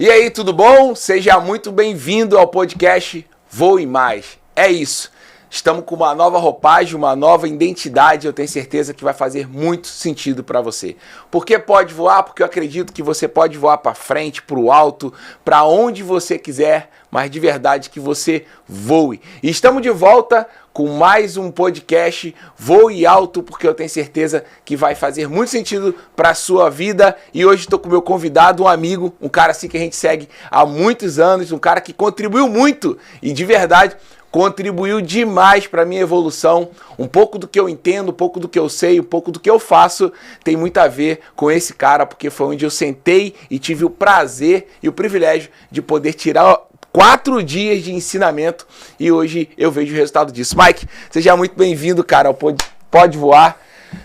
E aí, tudo bom? Seja muito bem-vindo ao podcast Voe Mais. É isso. Estamos com uma nova roupagem, uma nova identidade. Eu tenho certeza que vai fazer muito sentido para você. Por que pode voar? Porque eu acredito que você pode voar para frente, para o alto, para onde você quiser, mas de verdade que você voe. E estamos de volta com mais um podcast Voe Alto, porque eu tenho certeza que vai fazer muito sentido para a sua vida. E hoje estou com o meu convidado, um amigo, um cara assim que a gente segue há muitos anos, um cara que contribuiu muito e de verdade contribuiu demais para a minha evolução. Um pouco do que eu entendo, um pouco do que eu sei, um pouco do que eu faço tem muito a ver com esse cara, porque foi onde eu sentei e tive o prazer e o privilégio de poder tirar 4 dias de ensinamento e hoje eu vejo o resultado disso. Mike, seja muito bem-vindo, cara, ao Pode Voar.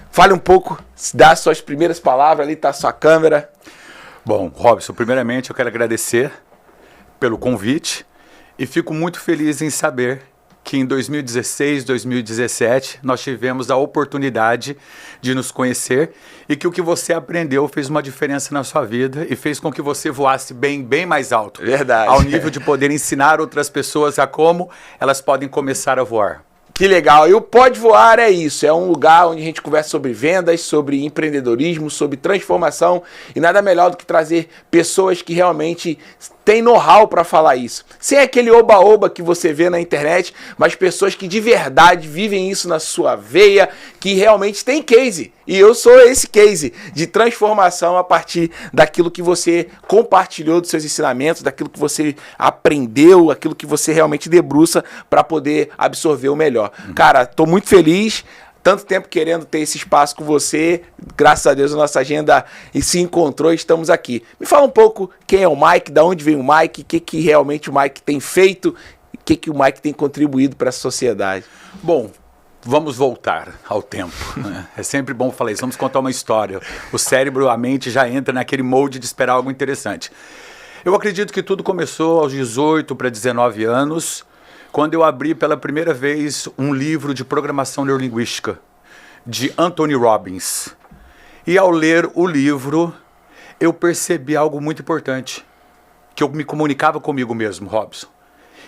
Fale um pouco, dá suas primeiras palavras, ali está a sua câmera. Bom, Robson, primeiramente eu quero agradecer pelo convite e fico muito feliz em saber que em 2016, 2017, nós tivemos a oportunidade de nos conhecer e que o que você aprendeu fez uma diferença na sua vida e fez com que você voasse bem mais alto. Verdade. Ao nível de poder ensinar outras pessoas a como elas podem começar a voar. Que legal. E o Pode Voar é isso, é um lugar onde a gente conversa sobre vendas, sobre empreendedorismo, sobre transformação e nada melhor do que trazer pessoas que realmente têm know-how para falar isso. Sem aquele oba-oba que você vê na internet, mas pessoas que de verdade vivem isso na sua veia, que realmente tem case. E eu sou esse case de transformação a partir daquilo que você compartilhou dos seus ensinamentos, daquilo que você aprendeu, aquilo que você realmente debruça para poder absorver o melhor. Cara, tô muito feliz. Tanto tempo querendo ter esse espaço com você, graças a Deus a nossa agenda se encontrou e estamos aqui. Me fala um pouco quem é o Mike, de onde vem o Mike, o que realmente o Mike tem feito, o que o Mike tem contribuído para a sociedade. Bom, vamos voltar ao tempo, né? É sempre bom falar isso, vamos contar uma história. O cérebro, a mente já entra naquele molde de esperar algo interessante. Eu acredito que tudo começou aos 18 para 19 anos, quando eu abri pela primeira vez um livro de programação neurolinguística de Anthony Robbins. E ao ler o livro, eu percebi algo muito importante, que eu me comunicava comigo mesmo, Robson.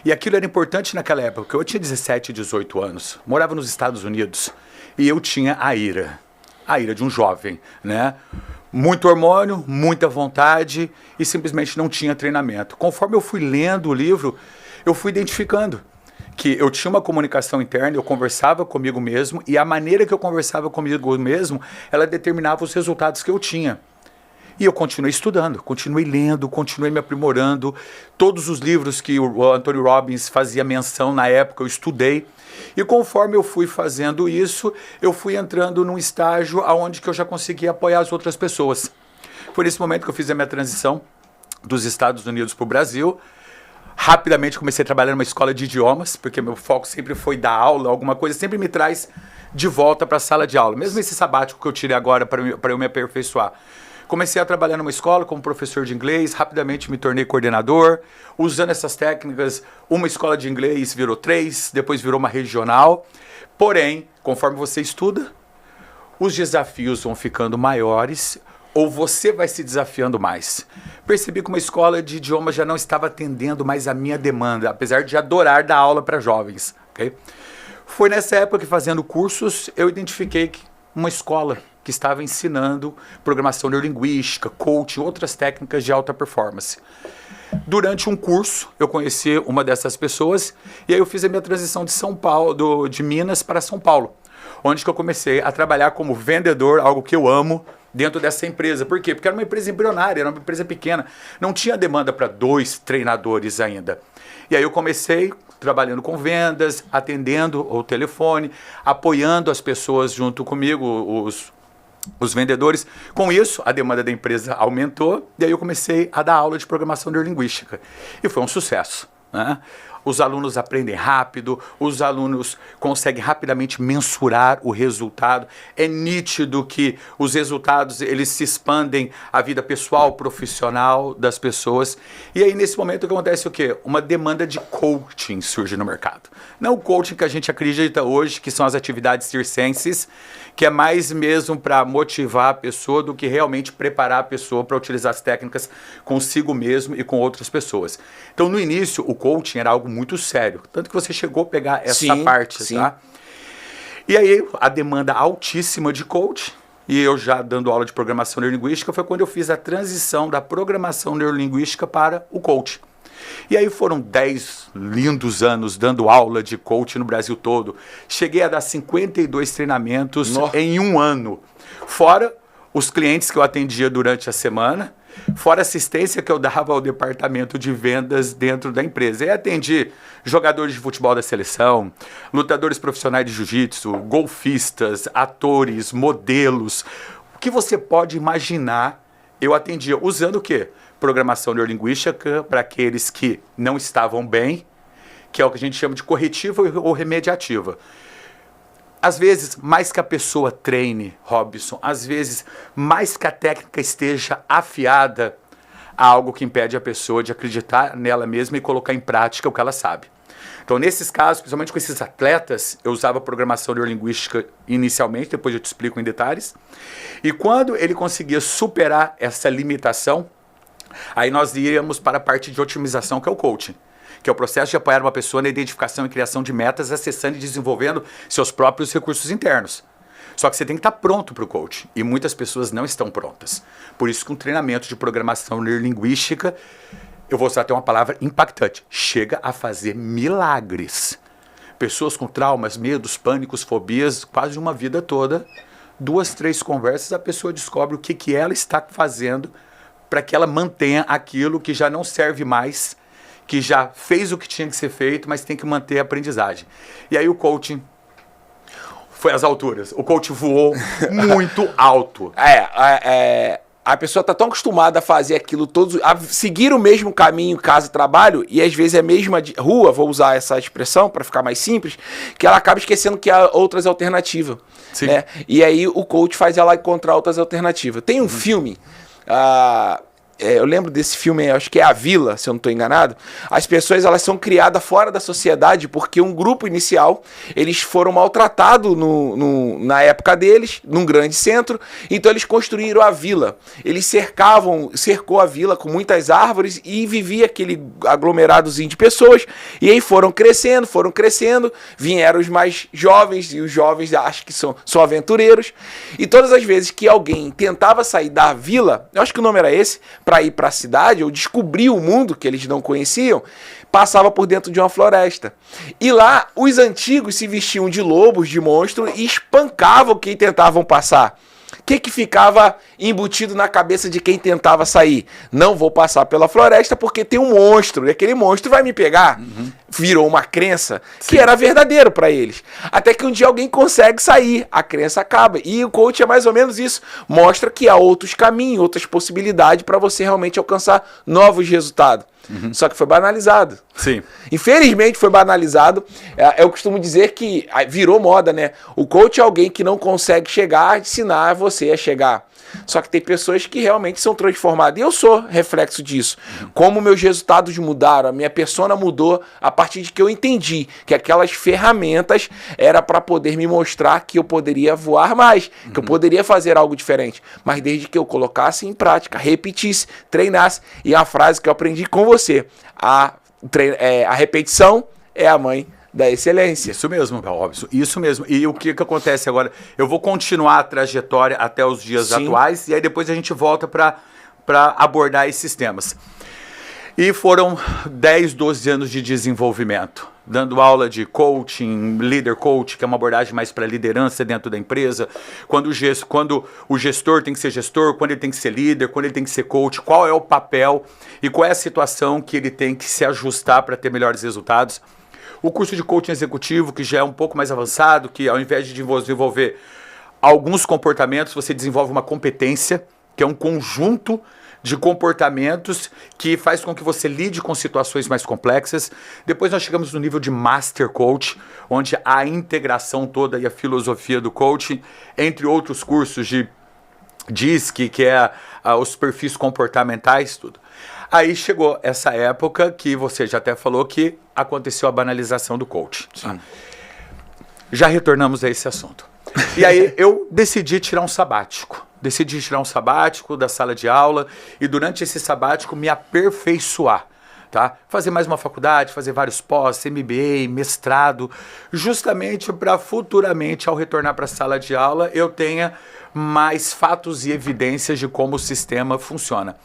E aquilo era importante naquela época, porque eu tinha 17, 18 anos, morava nos Estados Unidos, e eu tinha a ira de um jovem, né? Muito hormônio, muita vontade, e simplesmente não tinha treinamento. Conforme eu fui lendo o livro, eu fui identificando que eu tinha uma comunicação interna, eu conversava comigo mesmo, e a maneira que eu conversava comigo mesmo, ela determinava os resultados que eu tinha. E eu continuei estudando, continuei lendo, continuei me aprimorando. Todos os livros que o Anthony Robbins fazia menção na época, eu estudei. E conforme eu fui fazendo isso, eu fui entrando num estágio onde que eu já conseguia apoiar as outras pessoas. Foi nesse momento que eu fiz a minha transição dos Estados Unidos para o Brasil. Rapidamente comecei a trabalhar numa escola de idiomas, porque meu foco sempre foi dar aula, alguma coisa, sempre me traz de volta para a sala de aula. Mesmo esse sabático que eu tirei agora para eu me aperfeiçoar. Comecei a trabalhar numa escola como professor de inglês, rapidamente me tornei coordenador. Usando essas técnicas, uma escola de inglês virou 3, depois virou uma regional. Porém, conforme você estuda, os desafios vão ficando maiores, ou você vai se desafiando mais. Percebi que uma escola de idiomas já não estava atendendo mais a minha demanda, apesar de adorar dar aula para jovens. Okay? Foi nessa época que, fazendo cursos, eu identifiquei uma escola que estava ensinando programação neurolinguística, coaching, outras técnicas de alta performance. Durante um curso, eu conheci uma dessas pessoas e aí eu fiz a minha transição de São Paulo, de Minas para São Paulo, onde que eu comecei a trabalhar como vendedor, algo que eu amo, dentro dessa empresa. Por quê? Porque era uma empresa embrionária, era uma empresa pequena. Não tinha demanda para 2 treinadores ainda. E aí eu comecei trabalhando com vendas, atendendo o telefone, apoiando as pessoas junto comigo, os vendedores. Com isso, a demanda da empresa aumentou. E aí eu comecei a dar aula de programação neurolinguística. E foi um sucesso, né? os alunos aprendem rápido, os alunos conseguem rapidamente mensurar o resultado. É nítido que os resultados eles se expandem à vida pessoal, profissional das pessoas. E aí, nesse momento, o que acontece é o quê? Uma demanda de coaching surge no mercado. Não o coaching que a gente acredita hoje, que são as atividades circenses, que é mais mesmo para motivar a pessoa do que realmente preparar a pessoa para utilizar as técnicas consigo mesmo e com outras pessoas. Então, no início, o coaching era algo muito sério. Tanto que você chegou a pegar essa parte, sim. tá? E aí, a demanda altíssima de coaching, e eu já dando aula de programação neurolinguística, foi quando eu fiz a transição da programação neurolinguística para o coaching. E aí foram 10 lindos anos dando aula de coaching no Brasil todo. Cheguei a dar 52 treinamentos em um ano. Fora os clientes que eu atendia durante a semana, fora a assistência que eu dava ao departamento de vendas dentro da empresa. E atendi jogadores de futebol da seleção, lutadores profissionais de jiu-jitsu, golfistas, atores, modelos. O que você pode imaginar, eu atendia usando o quê? Programação neurolinguística para aqueles que não estavam bem, que é o que a gente chama de corretiva ou remediativa. Às vezes, mais que a pessoa treine, Robson, às vezes, mais que a técnica esteja afiada, há algo que impede a pessoa de acreditar nela mesma e colocar em prática o que ela sabe. Então, nesses casos, principalmente com esses atletas, eu usava programação neurolinguística inicialmente, depois eu te explico em detalhes. E quando ele conseguia superar essa limitação, aí nós iríamos para a parte de otimização, que é o coaching, que é o processo de apoiar uma pessoa na identificação e criação de metas, acessando e desenvolvendo seus próprios recursos internos. Só que você tem que estar pronto para o coaching, e muitas pessoas não estão prontas. Por isso que um treinamento de programação neurolinguística, eu vou usar até uma palavra impactante, chega a fazer milagres. Pessoas com traumas, medos, pânicos, fobias, quase uma vida toda, 2, 3 conversas, a pessoa descobre o que ela está fazendo para que ela mantenha aquilo que já não serve mais, que já fez o que tinha que ser feito, mas tem que manter a aprendizagem. E aí o coaching foi às alturas. O coaching voou muito alto. A pessoa está tão acostumada a fazer aquilo todos, a seguir o mesmo caminho, casa e trabalho, e às vezes é a mesma rua, vou usar essa expressão para ficar mais simples, que ela acaba esquecendo que há outras alternativas. Sim. Né? E aí o coach faz ela encontrar outras alternativas. Tem um filme... eu lembro desse filme, acho que é A Vila, se eu não estou enganado. As pessoas elas são criadas fora da sociedade porque um grupo inicial, eles foram maltratados na época deles, num grande centro, então eles construíram a vila. Eles cercou a vila com muitas árvores e vivia aquele aglomeradozinho de pessoas, e aí foram crescendo, vieram os mais jovens, e os jovens acho que são aventureiros, e todas as vezes que alguém tentava sair da vila, eu acho que o nome era esse, para ir para a cidade, ou descobrir o mundo que eles não conheciam, passava por dentro de uma floresta. E lá, os antigos se vestiam de lobos, de monstros, e espancavam quem tentavam passar. O que ficava embutido na cabeça de quem tentava sair? Não vou passar pela floresta porque tem um monstro, e aquele monstro vai me pegar. Virou uma crença que era verdadeiro para eles. Até que um dia alguém consegue sair, a crença acaba. E o coach é mais ou menos isso. Mostra que há outros caminhos, outras possibilidades para você realmente alcançar novos resultados. Só que foi banalizado. Sim. Infelizmente foi banalizado. Eu costumo dizer que virou moda, né? O coach é alguém que não consegue chegar, ensinar você a chegar. Só que tem pessoas que realmente são transformadas. E eu sou reflexo disso. Como meus resultados mudaram, a minha persona mudou a partir de que eu entendi que aquelas ferramentas era para poder me mostrar que eu poderia voar mais, que eu poderia fazer algo diferente. Mas desde que eu colocasse em prática, repetisse, treinasse. E a frase que eu aprendi com você, a repetição é a mãe da excelência. Isso mesmo, Robson, isso mesmo. E o que acontece agora? Eu vou continuar a trajetória até os dias atuais, e aí depois a gente volta para abordar esses temas. E foram 10, 12 anos de desenvolvimento, dando aula de coaching, leader coach, que é uma abordagem mais para liderança dentro da empresa, quando o gestor tem que ser gestor, quando ele tem que ser líder, quando ele tem que ser coach, qual é o papel e qual é a situação que ele tem que se ajustar para ter melhores resultados. O curso de coaching executivo, que já é um pouco mais avançado, que ao invés de desenvolver alguns comportamentos, você desenvolve uma competência, que é um conjunto de comportamentos que faz com que você lide com situações mais complexas. Depois nós chegamos no nível de Master Coach, onde a integração toda e a filosofia do coaching, entre outros cursos de DISC, que é os perfis comportamentais, tudo. Aí chegou essa época que você já até falou que aconteceu a banalização do coaching. Sim. Já retornamos a esse assunto. E aí eu decidi tirar um sabático. Decidi tirar um sabático da sala de aula e durante esse sabático me aperfeiçoar. Tá? Fazer mais uma faculdade, fazer vários pós, MBA, mestrado, justamente para futuramente, ao retornar para a sala de aula, eu tenha mais fatos e evidências de como o sistema funciona.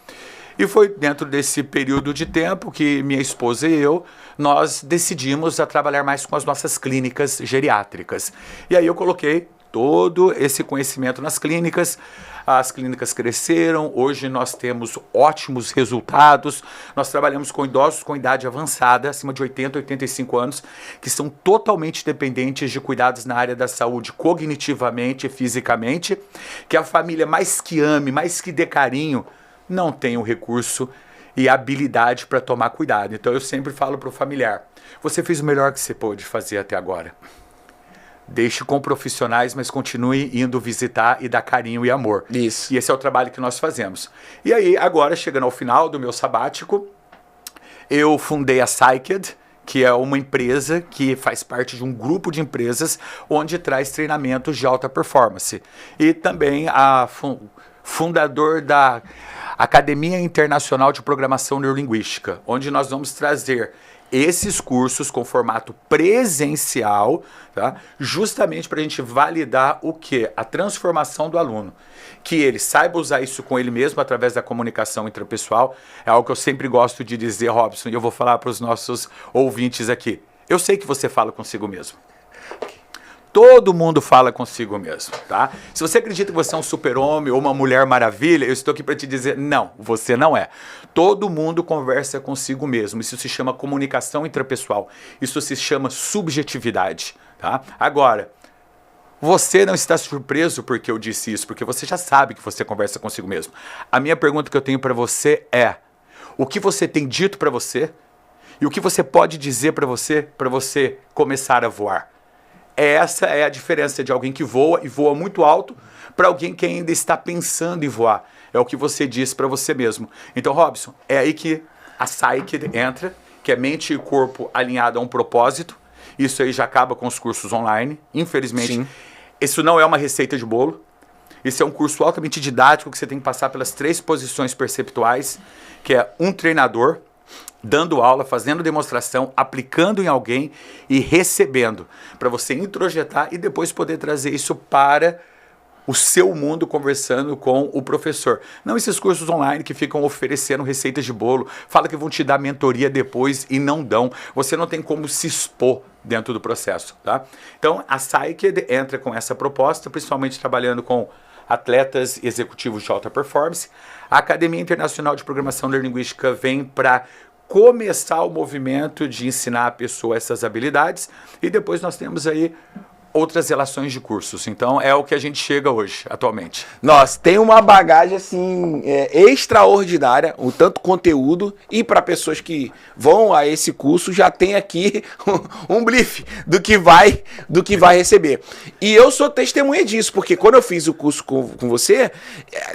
E foi dentro desse período de tempo que minha esposa e eu, nós decidimos a trabalhar mais com as nossas clínicas geriátricas. E aí eu coloquei todo esse conhecimento nas clínicas. As clínicas cresceram, hoje nós temos ótimos resultados. Nós trabalhamos com idosos com idade avançada, acima de 80, 85 anos, que são totalmente dependentes de cuidados na área da saúde, cognitivamente e fisicamente, que a família mais que ame, mais que dê carinho, não tem o recurso e a habilidade para tomar cuidado. Então eu sempre falo para o familiar, você fez o melhor que você pôde fazer até agora. Deixe com profissionais, mas continue indo visitar e dar carinho e amor. Isso. E esse é o trabalho que nós fazemos. E aí, agora, chegando ao final do meu sabático, eu fundei a Psyched, que é uma empresa que faz parte de um grupo de empresas onde traz treinamentos de alta performance. E também fundador da Academia Internacional de Programação Neurolinguística, onde nós vamos trazer esses cursos com formato presencial, tá? Justamente para a gente validar o quê? A transformação do aluno. Que ele saiba usar isso com ele mesmo através da comunicação intrapessoal. É algo que eu sempre gosto de dizer, Robson, e eu vou falar para os nossos ouvintes aqui. Eu sei que você fala consigo mesmo. Todo mundo fala consigo mesmo, tá? Se você acredita que você é um super-homem ou uma mulher maravilha, eu estou aqui para te dizer, não, você não é. Todo mundo conversa consigo mesmo. Isso se chama comunicação intrapessoal. Isso se chama subjetividade, tá? Agora, você não está surpreso porque eu disse isso, porque você já sabe que você conversa consigo mesmo. A minha pergunta que eu tenho para você é, o que você tem dito para você e o que você pode dizer para você começar a voar? Essa é a diferença de alguém que voa e voa muito alto para alguém que ainda está pensando em voar. É o que você diz para você mesmo. Então, Robson, é aí que a Psyche entra, que é mente e corpo alinhado a um propósito. Isso aí já acaba com os cursos online, infelizmente. Sim. Isso não é uma receita de bolo. Isso é um curso altamente didático que você tem que passar pelas 3 posições perceptuais, que é um treinador dando aula, fazendo demonstração, aplicando em alguém e recebendo, para você introjetar e depois poder trazer isso para o seu mundo conversando com o professor. Não esses cursos online que ficam oferecendo receitas de bolo, fala que vão te dar mentoria depois e não dão. Você não tem como se expor dentro do processo, tá? Então, a Psyche entra com essa proposta, principalmente trabalhando com atletas executivos de alta performance. A Academia Internacional de Programação Neurolinguística vem para começar o movimento de ensinar a pessoa essas habilidades e depois nós temos aí outras relações de cursos. Então é o que a gente chega hoje, atualmente. Nossa, tem uma bagagem assim extraordinária, o tanto conteúdo, e para pessoas que vão a esse curso já tem aqui um brief do que vai receber. E eu sou testemunha disso, porque quando eu fiz o curso com você,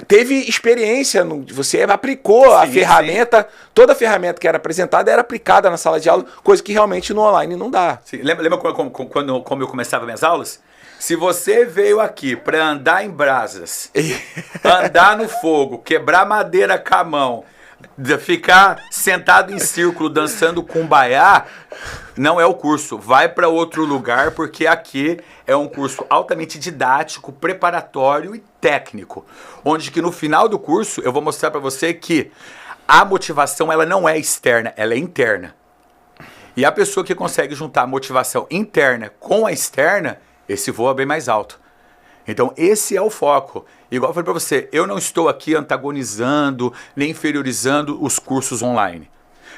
teve experiência, você aplicou a ferramenta, toda a ferramenta que era apresentada era aplicada na sala de aula, coisa que realmente no online não dá. Sim. Lembra como eu começava minhas aulas? Se você veio aqui para andar em brasas, andar no fogo, quebrar madeira com a mão, ficar sentado em círculo dançando kumbaya, não é o curso. Vai para outro lugar, porque aqui é um curso altamente didático, preparatório e técnico, onde que no final do curso eu vou mostrar para você que a motivação ela não é externa, ela é interna. E a pessoa que consegue juntar a motivação interna com a externa, esse voa bem mais alto. Então, esse é o foco. Igual eu falei para você, eu não estou aqui antagonizando, nem inferiorizando os cursos online.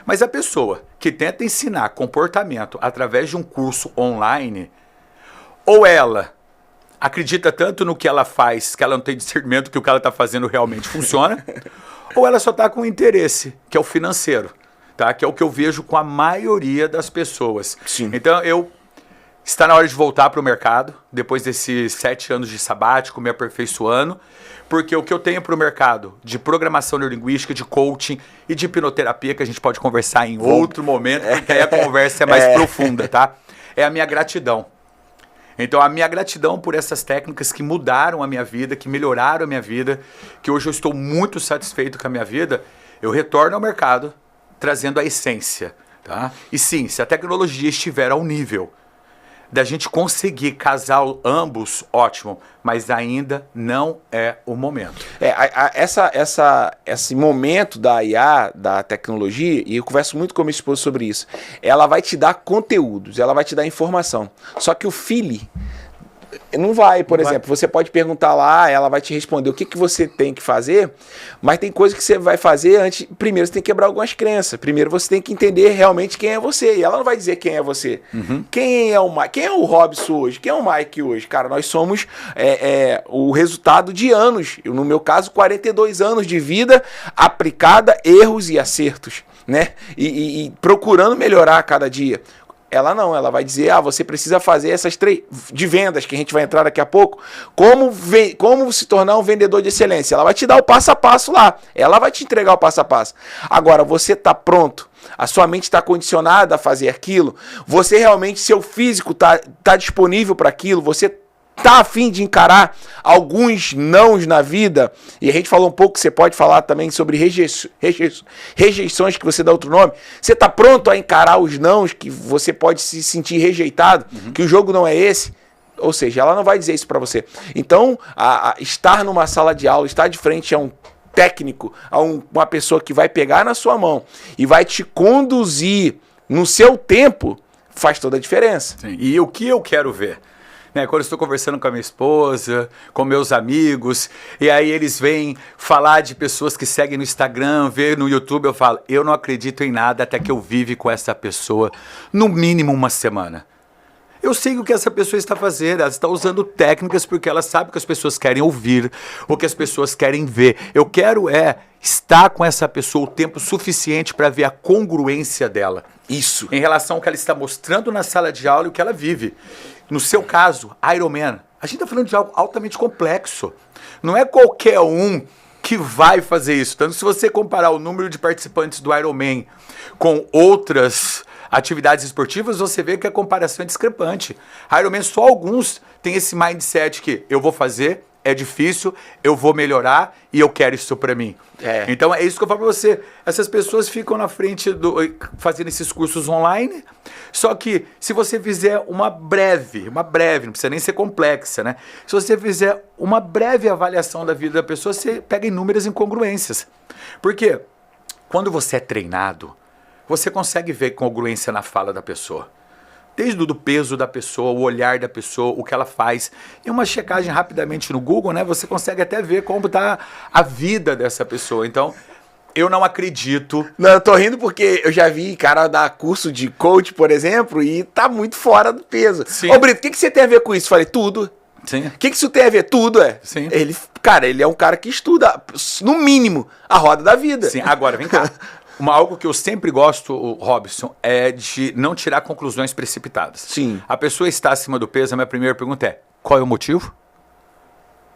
Mas a pessoa que tenta ensinar comportamento através de um curso online, ou ela acredita tanto no que ela faz, que ela não tem discernimento que o que ela está fazendo realmente funciona, ou ela só está com interesse, que é o financeiro, tá? Que é o que eu vejo com a maioria das pessoas. Sim. Então, está na hora de voltar para o mercado, depois desses 7 anos de sabático, me aperfeiçoando, porque o que eu tenho para o mercado de programação neurolinguística, de coaching e de hipnoterapia, que a gente pode conversar em outro momento, porque aí a conversa é mais profunda, tá? É a minha gratidão. Então, a minha gratidão por essas técnicas que mudaram a minha vida, que melhoraram a minha vida, que hoje eu estou muito satisfeito com a minha vida, eu retorno ao mercado trazendo a essência, tá? E sim, se a tecnologia estiver ao nível da gente conseguir casar ambos, ótimo, mas ainda não é o momento. Esse momento da IA, da tecnologia, e eu converso muito com a minha esposa sobre isso, ela vai te dar conteúdos, ela vai te dar informação. Só que o feeling não vai, por exemplo, você pode perguntar lá, ela vai te responder o que você tem que fazer, mas tem coisa que você vai fazer antes. Primeiro você tem que quebrar algumas crenças. Primeiro você tem que entender realmente quem é você. E ela não vai dizer quem é você. Uhum. Quem é o Robson hoje? Quem é o Mike hoje? Cara, nós somos o resultado de anos. No meu caso, 42 anos de vida aplicada, erros e acertos, né? E procurando melhorar a cada dia. Ela não, ela vai dizer, você precisa fazer essas 3 de vendas, que a gente vai entrar daqui a pouco, como se tornar um vendedor de excelência. Ela vai te dar o passo a passo lá, ela vai te entregar o passo a passo. Agora, você está pronto, a sua mente está condicionada a fazer aquilo, você realmente, seu físico tá disponível para aquilo, você tá a fim de encarar alguns nãos na vida, e a gente falou um pouco que você pode falar também sobre rejeições, que você dá outro nome. Você tá pronto a encarar os nãos que você pode se sentir rejeitado, que o jogo não é esse? Ou seja, ela não vai dizer isso para você. Então, estar numa sala de aula, estar de frente a um técnico, a uma pessoa que vai pegar na sua mão e vai te conduzir no seu tempo, faz toda a diferença. Sim. E o que eu quero ver? Quando eu estou conversando com a minha esposa, com meus amigos, e aí eles vêm falar de pessoas que seguem no Instagram, ver no YouTube, eu falo, eu não acredito em nada até que eu vive com essa pessoa no mínimo uma semana. Eu sei o que essa pessoa está fazendo, ela está usando técnicas porque ela sabe o que as pessoas querem ouvir, o que as pessoas querem ver. Eu quero estar com essa pessoa o tempo suficiente para ver a congruência dela. Isso. Em relação ao que ela está mostrando na sala de aula e o que ela vive. No seu caso, Ironman, a gente está falando de algo altamente complexo. Não é qualquer um que vai fazer isso. Tanto se você comparar o número de participantes do Ironman com outras atividades esportivas, você vê que a comparação é discrepante. Ironman, só alguns têm esse mindset que eu vou fazer, é difícil, eu vou melhorar e eu quero isso pra mim. Então é isso que eu falo pra você. Essas pessoas ficam na frente fazendo esses cursos online, só que se você fizer uma breve, não precisa nem ser complexa, né? Se você fizer uma breve avaliação da vida da pessoa, você pega inúmeras incongruências. Porque quando você é treinado, você consegue ver congruência na fala da pessoa. Desde o peso da pessoa, o olhar da pessoa, o que ela faz. E uma checagem rapidamente no Google, né? Você consegue até ver como está a vida dessa pessoa. Então, eu não acredito. Não, eu tô rindo porque eu já vi cara dar curso de coach, por exemplo, e tá muito fora do peso. Sim. Ô, Brito, o que você tem a ver com isso? Falei, tudo. Sim. O que isso tem a ver? Tudo, Sim. Ele é um cara que estuda, no mínimo, a roda da vida. Sim, agora, vem cá. Algo que eu sempre gosto, Robson, é de não tirar conclusões precipitadas. Sim. A pessoa está acima do peso, a minha primeira pergunta é, qual é o motivo?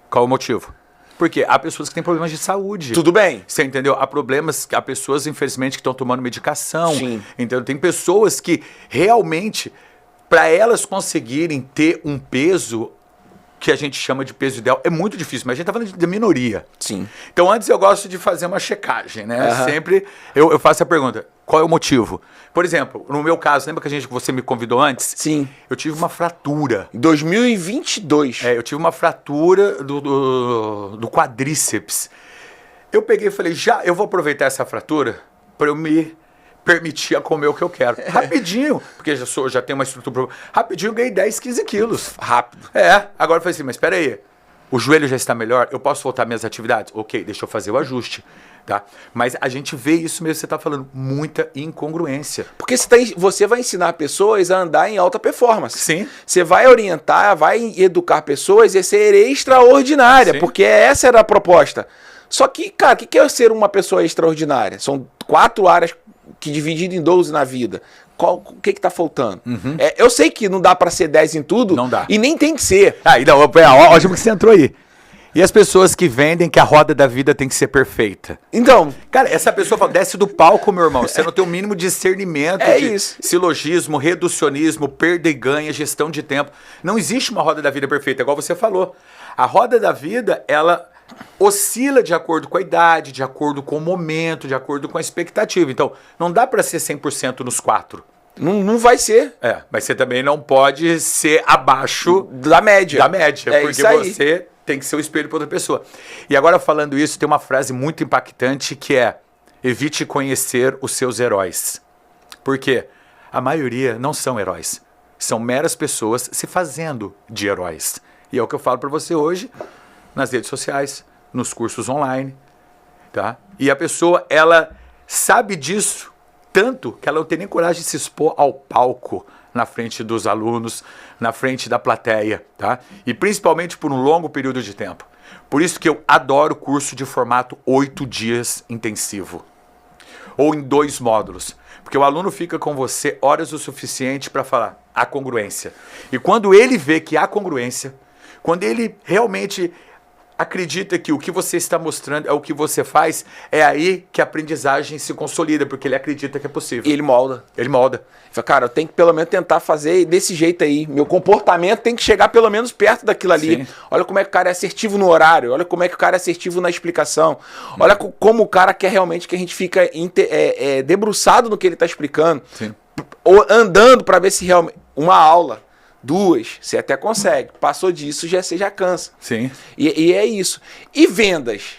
Qual é o motivo? Porque há pessoas que têm problemas de saúde. Tudo bem. Você entendeu? Há pessoas, infelizmente, que estão tomando medicação. Sim. Entendeu? Tem pessoas que realmente, para elas conseguirem ter um peso que a gente chama de peso ideal, é muito difícil, mas a gente está falando de minoria. Sim. Então, antes eu gosto de fazer uma checagem, né? Uhum. Sempre eu faço a pergunta, qual é o motivo? Por exemplo, no meu caso, lembra que você me convidou antes? Sim. Eu tive uma fratura. Em 2022. Eu tive uma fratura do quadríceps. Eu peguei e falei, eu vou aproveitar essa fratura para eu me permitir a comer o que eu quero. Rapidinho, porque já tenho uma estrutura. Rapidinho eu ganhei 10, 15 quilos. Rápido. Agora eu falei assim, mas espera aí. O joelho já está melhor? Eu posso voltar às minhas atividades? Ok, deixa eu fazer o ajuste. Tá? Mas a gente vê isso mesmo, você está falando, muita incongruência. Porque você vai ensinar pessoas a andar em alta performance. Sim. Você vai orientar, vai educar pessoas a ser extraordinária, Sim. porque essa era a proposta. Só que, cara, o que é ser uma pessoa extraordinária? São 4 áreas que divididas em 12 na vida. O que está faltando? Eu sei que não dá para ser 10 em tudo. Não dá. E nem tem que ser. Ótimo que você entrou aí. E as pessoas que vendem que a roda da vida tem que ser perfeita. Então, cara, essa pessoa fala, desce do palco, meu irmão. Você não tem o mínimo discernimento de isso. silogismo, reducionismo, perda e ganha, gestão de tempo. Não existe uma roda da vida perfeita, igual você falou. A roda da vida, ela oscila de acordo com a idade, de acordo com o momento, de acordo com a expectativa. Então, não dá para ser 100% nos 4. Não vai ser. Mas você também não pode ser abaixo da média. Porque você tem que ser o espelho para outra pessoa. E agora, falando isso, tem uma frase muito impactante que é: evite conhecer os seus heróis. Por quê? A maioria não são heróis. São meras pessoas se fazendo de heróis. E é o que eu falo para você hoje nas redes sociais, nos cursos online. Tá? E a pessoa, ela sabe disso tanto que ela não tem nem coragem de se expor ao palco na frente dos alunos, na frente da plateia, tá? E principalmente por um longo período de tempo. Por isso que eu adoro curso de formato 8 dias intensivo. Ou em 2 módulos. Porque o aluno fica com você horas o suficiente para falar a congruência. E quando ele vê que há congruência, quando ele realmente acredita que o que você está mostrando é o que você faz, é aí que a aprendizagem se consolida, porque ele acredita que é possível. E ele molda. Ele molda. Fala, cara, eu tenho que pelo menos tentar fazer desse jeito aí. Meu comportamento tem que chegar pelo menos perto daquilo ali. Sim. Olha como é que o cara é assertivo no horário. Olha como é que o cara é assertivo na explicação. Olha como o cara quer realmente que a gente fica debruçado no que ele está explicando. Sim. Ou andando para ver se realmente... Uma aula... 2, você até consegue. Passou disso, você já cansa. Sim. E é isso. E vendas?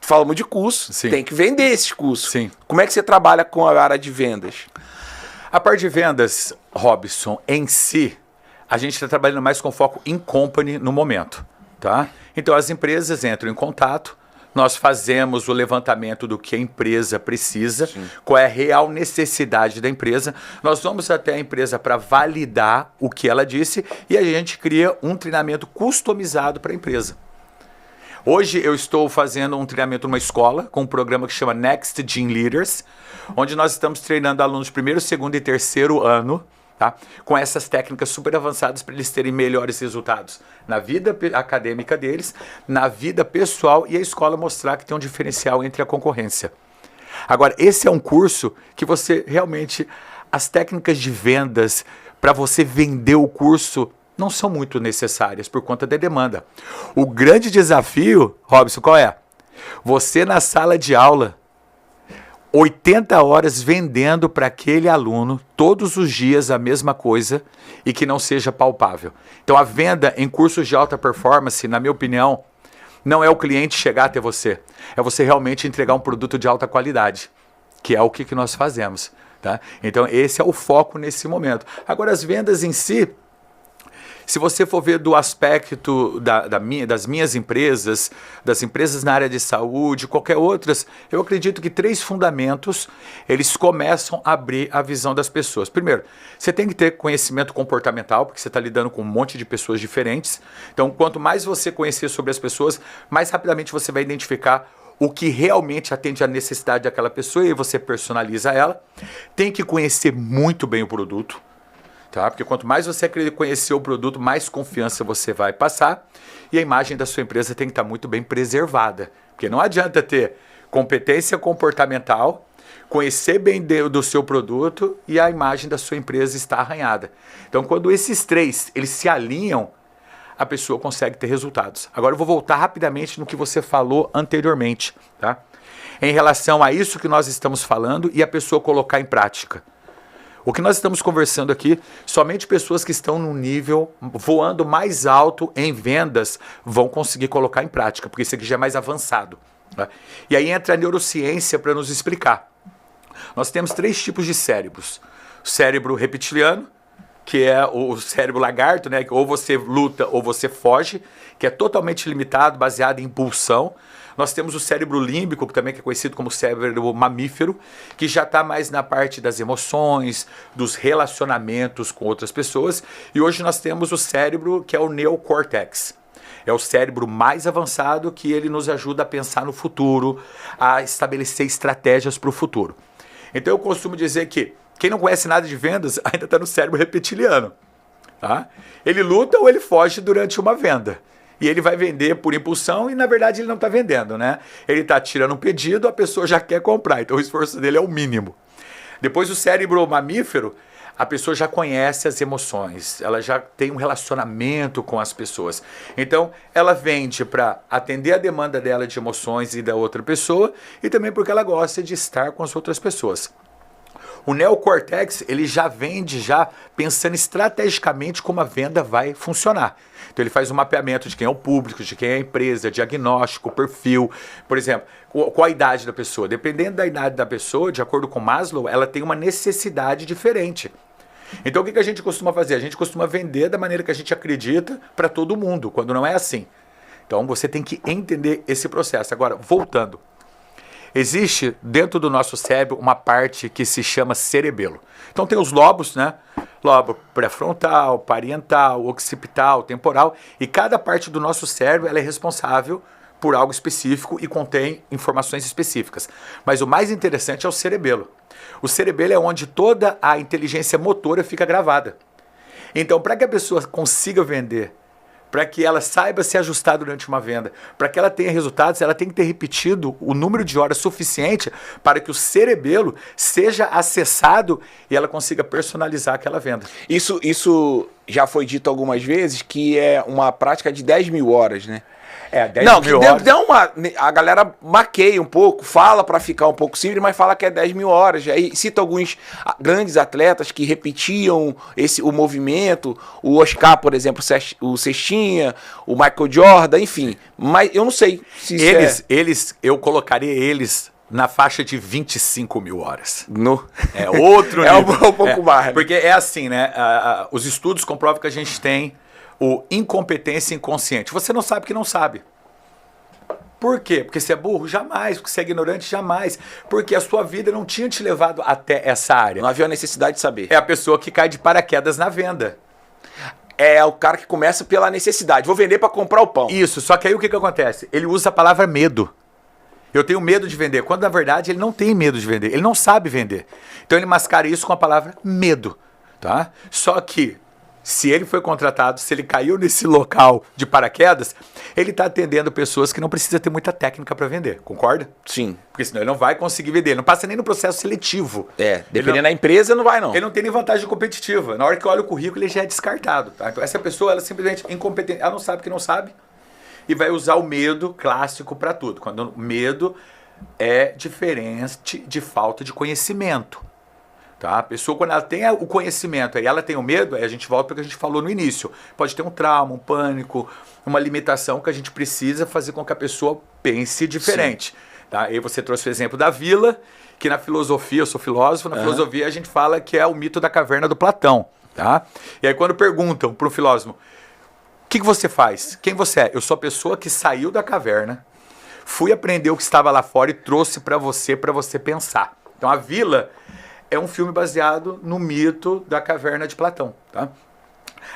Falamos de curso, Sim. Tem que vender esses cursos. Sim. Como é que você trabalha com a área de vendas? A parte de vendas, Robson, em si, a gente está trabalhando mais com foco em company no momento. Tá? Então as empresas entram em contato, nós fazemos o levantamento do que a empresa precisa, Sim. Qual é a real necessidade da empresa. Nós vamos até a empresa para validar o que ela disse e a gente cria um treinamento customizado para a empresa. Hoje eu estou fazendo um treinamento numa escola com um programa que chama Next Gen Leaders, onde nós estamos treinando alunos de 1º, 2º e 3º ano, tá? Com essas técnicas super avançadas para eles terem melhores resultados na vida acadêmica deles, na vida pessoal e a escola mostrar que tem um diferencial entre a concorrência. Agora, esse é um curso que você realmente, as técnicas de vendas para você vender o curso não são muito necessárias por conta da demanda. O grande desafio, Robson, qual é? Você na sala de aula 80 horas vendendo para aquele aluno todos os dias a mesma coisa e que não seja palpável. Então a venda em cursos de alta performance, na minha opinião, não é o cliente chegar até você. É você realmente entregar um produto de alta qualidade, que é o que nós fazemos. Tá? Então esse é o foco nesse momento. Agora as vendas em si, se você for ver do aspecto das minhas empresas, das empresas na área de saúde, qualquer outras, eu acredito que 3 fundamentos, eles começam a abrir a visão das pessoas. Primeiro, você tem que ter conhecimento comportamental, porque você está lidando com um monte de pessoas diferentes. Então, quanto mais você conhecer sobre as pessoas, mais rapidamente você vai identificar o que realmente atende à necessidade daquela pessoa e você personaliza ela. Tem que conhecer muito bem o produto. Tá? Porque quanto mais você conhecer o produto, mais confiança você vai passar e a imagem da sua empresa tem que estar muito bem preservada. Porque não adianta ter competência comportamental, conhecer bem do seu produto e a imagem da sua empresa está arranhada. Então, quando esses 3 eles se alinham, a pessoa consegue ter resultados. Agora eu vou voltar rapidamente no que você falou anteriormente, tá? Em relação a isso que nós estamos falando e a pessoa colocar em prática. O que nós estamos conversando aqui, somente pessoas que estão num nível voando mais alto em vendas vão conseguir colocar em prática, porque isso aqui já é mais avançado. Tá? E aí entra a neurociência para nos explicar. Nós temos 3 tipos de cérebros. O cérebro reptiliano, que é o cérebro lagarto, né? Ou você luta ou você foge, que é totalmente limitado, baseado em impulsão. Nós temos o cérebro límbico, que também é conhecido como cérebro mamífero, que já está mais na parte das emoções, dos relacionamentos com outras pessoas. E hoje nós temos o cérebro que é o neocórtex. É o cérebro mais avançado que ele nos ajuda a pensar no futuro, a estabelecer estratégias para o futuro. Então eu costumo dizer que quem não conhece nada de vendas ainda está no cérebro reptiliano. Tá? Ele luta ou ele foge durante uma venda. E ele vai vender por impulsão e, na verdade, ele não está vendendo, né? Ele está tirando um pedido, a pessoa já quer comprar. Então, o esforço dele é o mínimo. Depois, o cérebro mamífero, a pessoa já conhece as emoções. Ela já tem um relacionamento com as pessoas. Então, ela vende para atender a demanda dela de emoções e da outra pessoa e também porque ela gosta de estar com as outras pessoas. O neocórtex, ele já vende, já pensando estrategicamente como a venda vai funcionar. Então ele faz um mapeamento de quem é o público, de quem é a empresa, diagnóstico, perfil. Por exemplo, qual a idade da pessoa? Dependendo da idade da pessoa, de acordo com Maslow, ela tem uma necessidade diferente. Então o que a gente costuma fazer? A gente costuma vender da maneira que a gente acredita para todo mundo, quando não é assim. Então você tem que entender esse processo. Agora, voltando. Existe dentro do nosso cérebro uma parte que se chama cerebelo. Então tem os lobos, né? Lobo pré-frontal, parietal, occipital, temporal. E cada parte do nosso cérebro ela é responsável por algo específico e contém informações específicas. Mas o mais interessante é o cerebelo. O cerebelo é onde toda a inteligência motora fica gravada. Então, para que a pessoa consiga vender, para que ela saiba se ajustar durante uma venda, para que ela tenha resultados, ela tem que ter repetido o número de horas suficiente para que o cerebelo seja acessado e ela consiga personalizar aquela venda. Isso já foi dito algumas vezes, que é uma prática de 10 mil horas, né? É, 10 mil horas. A galera maqueia um pouco, fala para ficar um pouco simples, mas fala que é 10 mil horas. Aí cita alguns grandes atletas que repetiam o movimento, o Oscar, por exemplo, o Cestinha, o Michael Jordan, enfim. Mas eu não sei se eu colocaria eles na faixa de 25 mil horas. É outro nível. Um pouco mais. Porque é assim, né? Os estudos comprovam que a gente tem o incompetência inconsciente. Você não sabe que não sabe. Por quê? Porque você é burro? Jamais. Porque você é ignorante? Jamais. Porque a sua vida não tinha te levado até essa área. Não havia necessidade de saber. É a pessoa que cai de paraquedas na venda. É o cara que começa pela necessidade. Vou vender para comprar o pão. Isso. Só que aí o que acontece? Ele usa a palavra medo. Eu tenho medo de vender. Quando na verdade ele não tem medo de vender. Ele não sabe vender. Então ele mascara isso com a palavra medo. Tá? Só que se ele foi contratado, se ele caiu nesse local de paraquedas, ele está atendendo pessoas que não precisam ter muita técnica para vender, concorda? Sim. Porque senão ele não vai conseguir vender, ele não passa nem no processo seletivo. Dependendo da empresa, não vai não. Ele não tem nem vantagem competitiva. Na hora que olha o currículo, ele já é descartado. Tá? Então essa pessoa, ela é simplesmente incompetente, ela não sabe que não sabe e vai usar o medo clássico para tudo. Quando o medo é diferente de falta de conhecimento. Tá? A pessoa, quando ela tem o conhecimento e ela tem o medo, aí a gente volta para o que a gente falou no início. Pode ter um trauma, um pânico, uma limitação que a gente precisa fazer com que a pessoa pense diferente. Tá? Aí você trouxe o exemplo da vila, que na filosofia, eu sou filósofo, na filosofia a gente fala que é o mito da caverna do Platão. Tá? E aí quando perguntam para o filósofo, o que você faz? Quem você é? Eu sou a pessoa que saiu da caverna, fui aprender o que estava lá fora e trouxe para você pensar. Então a vila é um filme baseado no mito da caverna de Platão, tá?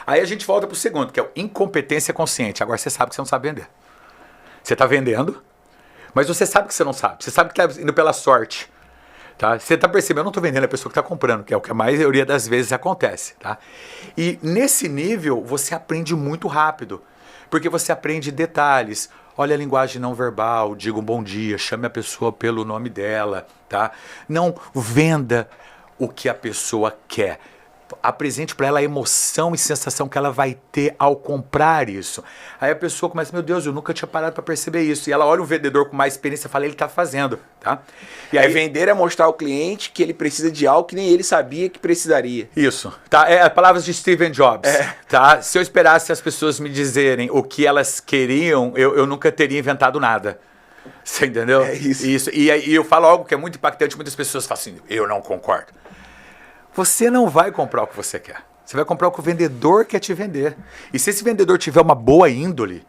Aí a gente volta pro segundo, que é o incompetência consciente. Agora você sabe que você não sabe vender. Você está vendendo, mas você sabe que você não sabe. Você sabe que está indo pela sorte, tá? Você está percebendo, eu não estou vendendo, é a pessoa que está comprando, que é o que a maioria das vezes acontece, tá? E nesse nível você aprende muito rápido, porque você aprende detalhes. Olha a linguagem não verbal, diga um bom dia, chame a pessoa pelo nome dela, tá? Não venda o que a pessoa quer. Apresente para ela a emoção e sensação que ela vai ter ao comprar isso. Aí a pessoa começa, meu Deus, eu nunca tinha parado para perceber isso. E ela olha o vendedor com mais experiência e fala, ele está fazendo, tá? E aí vender é mostrar ao cliente que ele precisa de algo que nem ele sabia que precisaria. Isso, tá? É palavras de Steve Jobs, tá? Se eu esperasse as pessoas me dizerem o que elas queriam, eu nunca teria inventado nada. Você entendeu? É isso. E aí eu falo algo que é muito impactante, muitas pessoas falam assim, eu não concordo. Você não vai comprar o que você quer. Você vai comprar o que o vendedor quer te vender. E se esse vendedor tiver uma boa índole,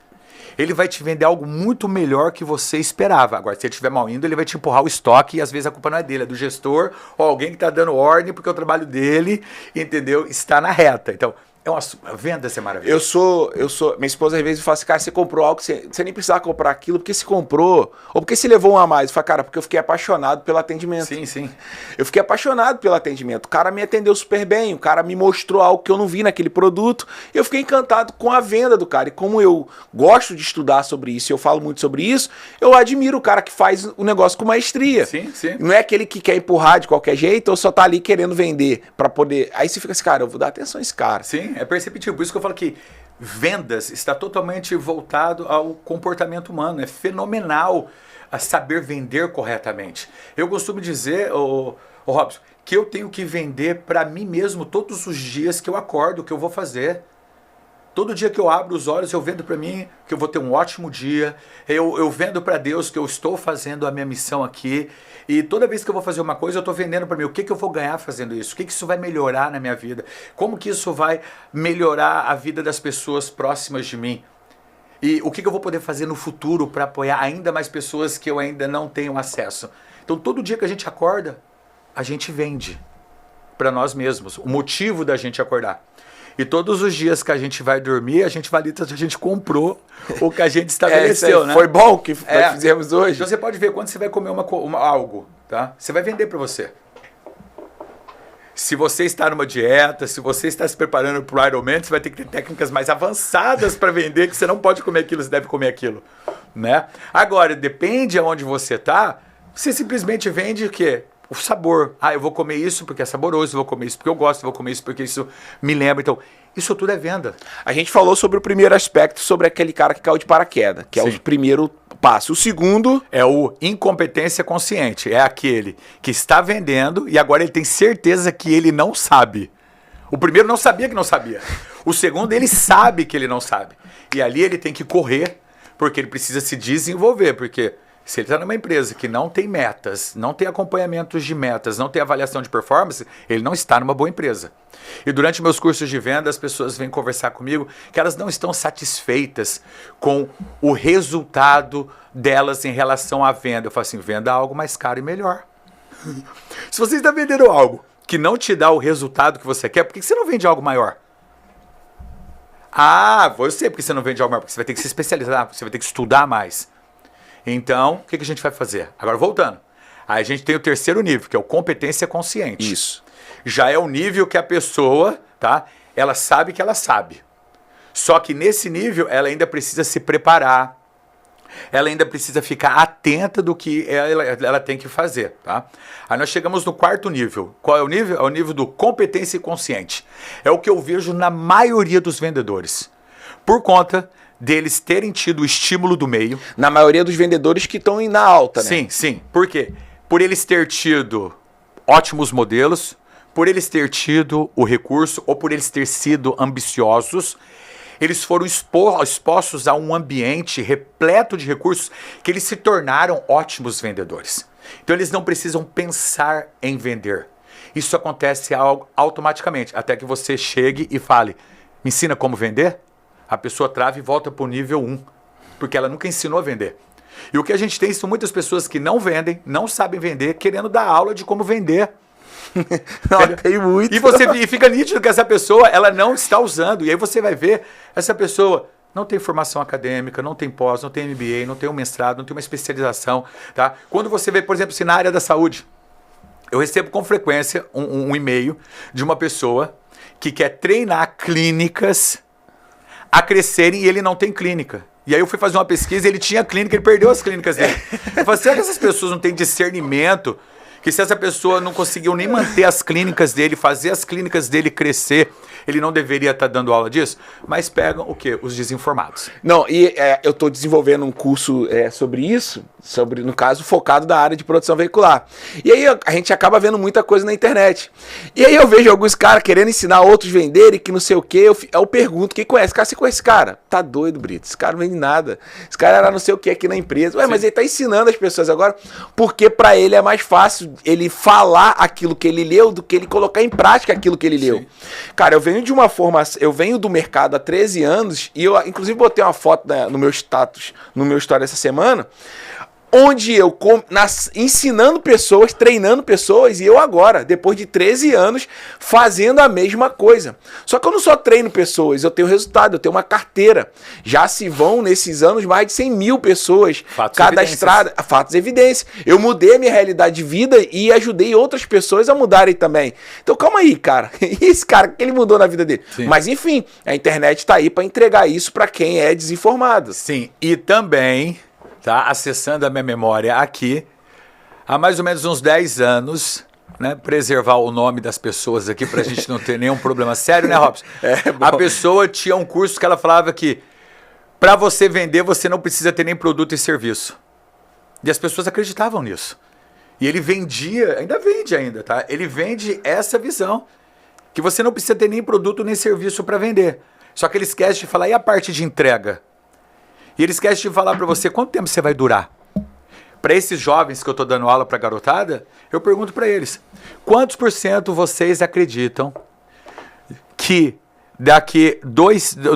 ele vai te vender algo muito melhor que você esperava. Agora, se ele tiver mau índole, ele vai te empurrar o estoque e às vezes a culpa não é dele, é do gestor ou alguém que está dando ordem porque o trabalho dele, entendeu, está na reta. Então, vendas é maravilhoso. Minha esposa às vezes fala assim, cara, você comprou algo que você nem precisava comprar aquilo, porque se comprou, ou porque se levou um a mais. Eu falo, cara, porque eu fiquei apaixonado pelo atendimento. Sim, sim. Eu fiquei apaixonado pelo atendimento. O cara me atendeu super bem, o cara me mostrou algo que eu não vi naquele produto. Eu fiquei encantado com a venda do cara. E como eu gosto de estudar sobre isso, e eu falo muito sobre isso, eu admiro o cara que faz o negócio com maestria. Sim, sim. Não é aquele que quer empurrar de qualquer jeito ou só tá ali querendo vender para poder... Aí você fica assim, cara, eu vou dar atenção a esse cara. Sim, é perceptível. Por isso que eu falo que vendas está totalmente voltado ao comportamento humano. É fenomenal a saber vender corretamente. Eu costumo dizer, Robson, que eu tenho que vender para mim mesmo todos os dias que eu acordo, que eu vou fazer. Todo dia que eu abro os olhos, eu vendo para mim que eu vou ter um ótimo dia. Eu vendo para Deus que eu estou fazendo a minha missão aqui. E toda vez que eu vou fazer uma coisa, eu estou vendendo para mim o que eu vou ganhar fazendo isso. O que isso vai melhorar na minha vida. Como que isso vai melhorar a vida das pessoas próximas de mim. E o que eu vou poder fazer no futuro para apoiar ainda mais pessoas que eu ainda não tenho acesso. Então, todo dia que a gente acorda, a gente vende para nós mesmos. O motivo da gente acordar. E todos os dias que a gente vai dormir, a gente valida se a gente comprou o que a gente estabeleceu, né? Foi bom que fizemos hoje. Então você pode ver quando você vai comer algo, tá? Você vai vender para você. Se você está numa dieta, se você está se preparando para o Ironman, você vai ter que ter técnicas mais avançadas para vender, que você não pode comer aquilo, você deve comer aquilo, né? Agora, depende aonde você está, você simplesmente vende o quê? O sabor. Ah, eu vou comer isso porque é saboroso, eu vou comer isso porque eu gosto, eu vou comer isso porque isso me lembra. Então, isso tudo é venda. A gente falou sobre o primeiro aspecto, sobre aquele cara que caiu de paraquedas, que é o primeiro passo. O segundo é o incompetência consciente. É aquele que está vendendo e agora ele tem certeza que ele não sabe. O primeiro não sabia que não sabia. O segundo, ele sabe que ele não sabe. E ali ele tem que correr, porque ele precisa se desenvolver, porque... Se ele está numa empresa que não tem metas, não tem acompanhamentos de metas, não tem avaliação de performance, ele não está numa boa empresa. E durante meus cursos de venda, as pessoas vêm conversar comigo que elas não estão satisfeitas com o resultado delas em relação à venda. Eu falo assim, venda algo mais caro e melhor. Se você está vendendo algo que não te dá o resultado que você quer, por que você não vende algo maior? Ah, você, porque você não vende algo maior? Porque você vai ter que se especializar, você vai ter que estudar mais. Então, o que a gente vai fazer? Agora, voltando. Aí a gente tem o terceiro nível, que é o competência consciente. Isso. Já é o nível que a pessoa, tá? Ela sabe que ela sabe. Só que nesse nível, ela ainda precisa se preparar. Ela ainda precisa ficar atenta do que ela tem que fazer, tá? Aí nós chegamos no quarto nível. Qual é o nível? É o nível do competência consciente. É o que eu vejo na maioria dos vendedores. Por conta... deles terem tido o estímulo do meio. Na maioria dos vendedores que estão na alta, né? Sim, sim. Por quê? Por eles ter tido ótimos modelos, por eles ter tido o recurso, ou por eles ter sido ambiciosos, eles foram expostos a um ambiente repleto de recursos que eles se tornaram ótimos vendedores. Então eles não precisam pensar em vender. Isso acontece automaticamente, até que você chegue e fale, me ensina como vender? A pessoa trava e volta para o nível 1, porque ela nunca ensinou a vender. E o que a gente tem são muitas pessoas que não vendem, não sabem vender, querendo dar aula de como vender. Não, tem muito. E fica nítido que essa pessoa ela não está usando. E aí você vai ver, essa pessoa não tem formação acadêmica, não tem pós, não tem MBA, não tem um mestrado, não tem uma especialização. Tá? Quando você vê, por exemplo, se na área da saúde, eu recebo com frequência um e-mail de uma pessoa que quer treinar clínicas a crescerem e ele não tem clínica. E aí eu fui fazer uma pesquisa e ele tinha clínica, ele perdeu as clínicas dele. Eu falei, será que essas pessoas não têm discernimento? Que se essa pessoa não conseguiu nem manter as clínicas dele, fazer as clínicas dele crescer, ele não deveria estar dando aula disso? Mas pegam o quê? Os desinformados. Não, e eu estou desenvolvendo um curso sobre isso, no caso, focado na área de produção veicular. E aí a gente acaba vendo muita coisa na internet. E aí eu vejo alguns caras querendo ensinar outros a venderem, que não sei o quê. Eu pergunto, quem conhece? Cara, você conhece esse cara? Tá doido, Brito. Esse cara não vende nada. Esse cara era não sei o que aqui na empresa. Ué, mas ele tá ensinando as pessoas agora, porque para ele é mais fácil ele falar aquilo que ele leu do que ele colocar em prática aquilo que ele leu. Sim. Cara, eu venho de uma formação, eu venho do mercado há 13 anos e eu, inclusive, botei uma foto no meu status, no meu story essa semana, onde eu ensinando pessoas, treinando pessoas, e eu agora, depois de 13 anos, fazendo a mesma coisa. Só que eu não só treino pessoas, eu tenho resultado, eu tenho uma carteira. Já se vão, nesses anos, mais de 100 mil pessoas cadastradas. Fatos e evidências. Eu mudei a minha realidade de vida e ajudei outras pessoas a mudarem também. Então calma aí, cara. E esse cara, o que ele mudou na vida dele? Sim. Mas enfim, a internet tá aí para entregar isso para quem é desinformado. Sim, e também... Tá, acessando a minha memória aqui, há mais ou menos uns 10 anos, né, preservar o nome das pessoas aqui pra gente não ter nenhum problema sério, né, Robson? A pessoa tinha um curso que ela falava que para você vender, você não precisa ter nem produto e serviço. E as pessoas acreditavam nisso. E ele vendia, ainda vende ainda, tá? Ele vende essa visão, que você não precisa ter nem produto nem serviço para vender. Só que ele esquece de falar, e a parte de entrega? E ele esquece de falar para você quanto tempo você vai durar. Para esses jovens que eu estou dando aula para garotada, eu pergunto para eles, quantos % vocês acreditam que daqui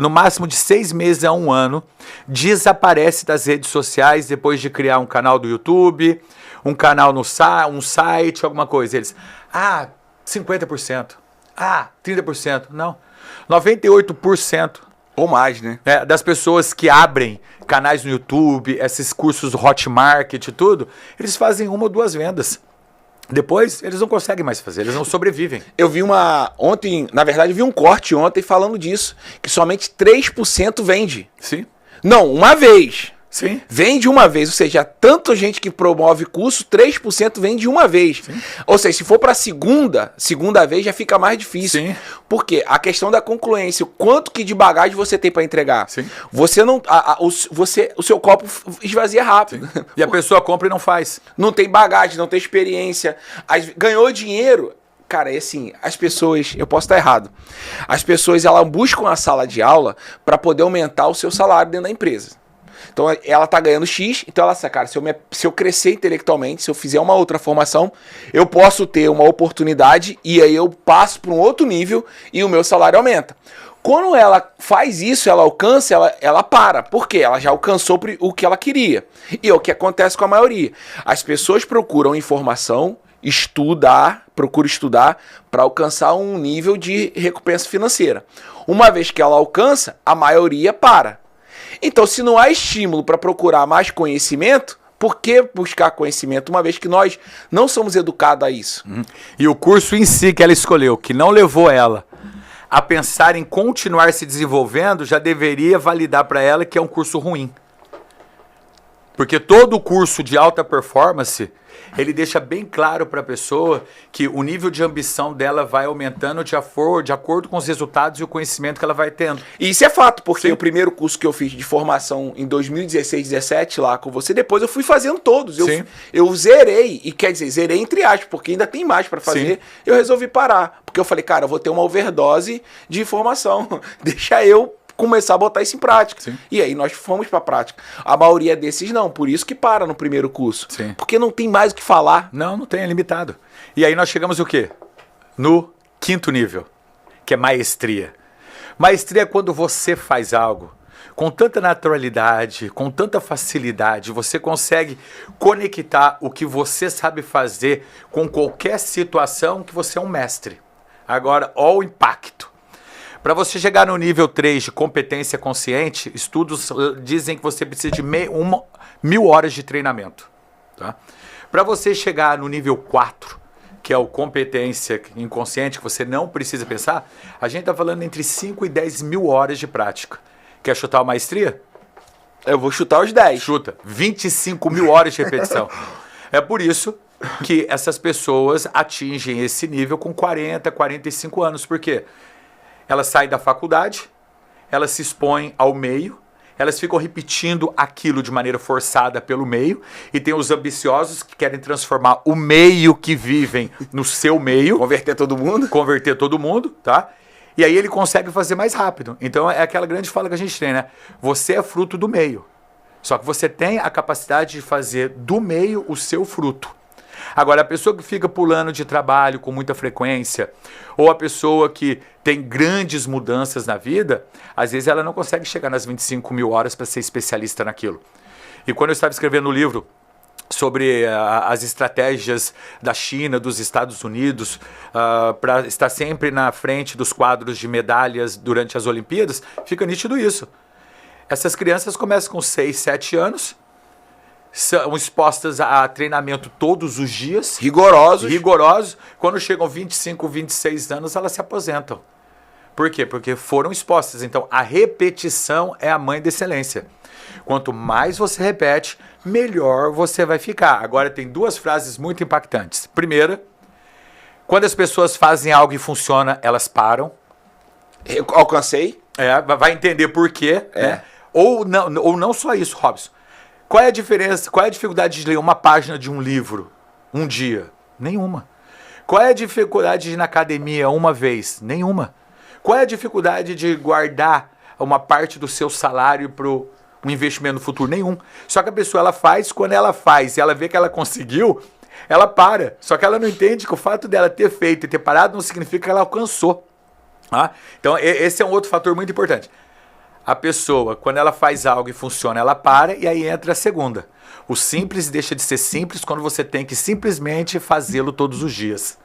no máximo de 6 meses a 1 ano, desaparece das redes sociais depois de criar um canal do YouTube, um canal um site, alguma coisa? Eles, 50%, 30%, não, 98%. Ou mais, né? Das pessoas que abrem canais no YouTube, esses cursos Hotmart e tudo, eles fazem 1 ou 2 vendas. Depois, eles não conseguem mais fazer, eles não sobrevivem. Eu vi ontem, na verdade, eu vi um corte ontem falando disso, que somente 3% vende. Sim. Não, uma vez. Sim. Vende uma vez, ou seja, tanta gente que promove curso, 3% vende uma vez. Sim. Ou seja, se for para segunda vez já fica mais difícil. Sim. Porque a questão da concluência, o quanto que de bagagem você tem para entregar. Sim. Você não, o seu copo esvazia rápido. Sim. E a pessoa compra e não faz. Não tem bagagem, não tem experiência. Ganhou dinheiro. Cara, é assim, as pessoas, eu posso estar errado, as pessoas elas buscam a sala de aula para poder aumentar o seu salário dentro da empresa. Então ela tá ganhando X, então ela, cara, se eu crescer intelectualmente, se eu fizer uma outra formação, eu posso ter uma oportunidade e aí eu passo para um outro nível e o meu salário aumenta. Quando ela faz isso, ela alcança, ela para. Por quê? Ela já alcançou o que ela queria. E é o que acontece com a maioria. As pessoas procuram informação, procuram estudar para alcançar um nível de recompensa financeira. Uma vez que ela alcança, a maioria para. Então, se não há estímulo para procurar mais conhecimento, por que buscar conhecimento, uma vez que nós não somos educados a isso? E o curso em si que ela escolheu, que não levou ela a pensar em continuar se desenvolvendo, já deveria validar para ela que é um curso ruim. Porque todo curso de alta performance, ele deixa bem claro para a pessoa que o nível de ambição dela vai aumentando de acordo com os resultados e o conhecimento que ela vai tendo. E isso é fato, porque o primeiro curso que eu fiz de formação em 2016, 2017 lá com você, depois eu fui fazendo todos. Eu zerei, e quer dizer, zerei entre aspas, porque ainda tem mais para fazer. Sim. Eu resolvi parar, porque eu falei, cara, eu vou ter uma overdose de informação. Deixa eu começar a botar isso em prática. Sim. E aí nós fomos para a prática. A maioria desses não, por isso que para no primeiro curso. Sim. Porque não tem mais o que falar. Não tem, é limitado. E aí nós chegamos o quê? No 5º nível, que é maestria. Maestria é quando você faz algo com tanta naturalidade, com tanta facilidade, você consegue conectar o que você sabe fazer com qualquer situação, que você é um mestre. Agora, olha o impacto. Para você chegar no nível 3 de competência consciente, estudos dizem que você precisa de 1.000 horas de treinamento. Tá? Para você chegar no nível 4, que é o competência inconsciente, que você não precisa pensar, a gente está falando entre 5 e 10 mil horas de prática. Quer chutar a maestria? Eu vou chutar os 10. Chuta. 25 mil horas de repetição. É por isso que essas pessoas atingem esse nível com 40, 45 anos. Por quê? Elas saem da faculdade, elas se expõem ao meio, elas ficam repetindo aquilo de maneira forçada pelo meio, e tem os ambiciosos que querem transformar o meio que vivem no seu meio. Converter todo mundo. Converter todo mundo, tá? E aí ele consegue fazer mais rápido. Então é aquela grande fala que a gente tem, né? Você é fruto do meio. Só que você tem a capacidade de fazer do meio o seu fruto. Agora, a pessoa que fica pulando de trabalho com muita frequência, ou a pessoa que tem grandes mudanças na vida, às vezes ela não consegue chegar nas 25 mil horas para ser especialista naquilo. E quando eu estava escrevendo o livro sobre as estratégias da China, dos Estados Unidos, para estar sempre na frente dos quadros de medalhas durante as Olimpíadas, fica nítido isso. Essas crianças começam com 6, 7 anos, são expostas a treinamento todos os dias. Rigorosos. Quando chegam 25, 26 anos, elas se aposentam. Por quê? Porque foram expostas. Então, a repetição é a mãe da excelência. Quanto mais você repete, melhor você vai ficar. Agora, tem duas frases muito impactantes. Primeira, quando as pessoas fazem algo e funciona, elas param. Eu alcancei. Vai entender por quê. Né? Ou não só isso, Robson. Qual é a diferença, qual é a dificuldade de ler uma página de um livro um dia? Nenhuma. Qual é a dificuldade de ir na academia uma vez? Nenhuma. Qual é a dificuldade de guardar uma parte do seu salário para um investimento no futuro? Nenhum. Só que a pessoa, ela faz, quando ela faz e ela vê que ela conseguiu, ela para. Só que ela não entende que o fato dela ter feito e ter parado não significa que ela alcançou. Então, esse é um outro fator muito importante. A pessoa, quando ela faz algo e funciona, ela para e aí entra a segunda. O simples deixa de ser simples quando você tem que simplesmente fazê-lo todos os dias.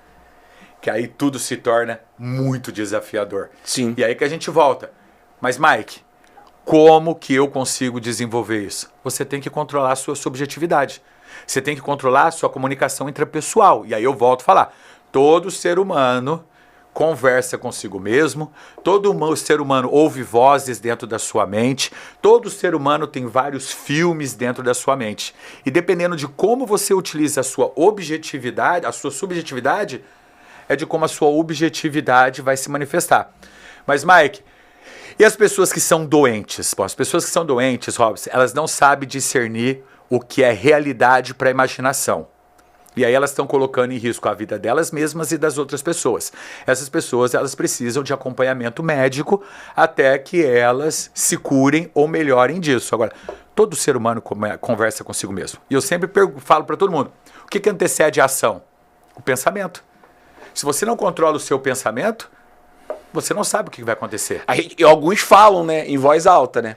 Que aí tudo se torna muito desafiador. Sim. E aí que a gente volta. Mas, Mike, como que eu consigo desenvolver isso? Você tem que controlar a sua subjetividade. Você tem que controlar a sua comunicação intrapessoal. E aí eu volto a falar. Todo ser humano conversa consigo mesmo, todo ser humano ouve vozes dentro da sua mente, todo ser humano tem vários filmes dentro da sua mente. E dependendo de como você utiliza a sua objetividade, a sua subjetividade, é de como a sua objetividade vai se manifestar. Mas, Mike, e as pessoas que são doentes? Bom, as pessoas que são doentes, Robson, elas não sabem discernir o que é realidade para a imaginação. E aí elas estão colocando em risco a vida delas mesmas e das outras pessoas. Essas pessoas, elas precisam de acompanhamento médico até que elas se curem ou melhorem disso. Agora, todo ser humano conversa consigo mesmo. E eu sempre falo para todo mundo, o que antecede a ação? O pensamento. Se você não controla o seu pensamento, você não sabe o que vai acontecer. Alguns falam, né, em voz alta, né?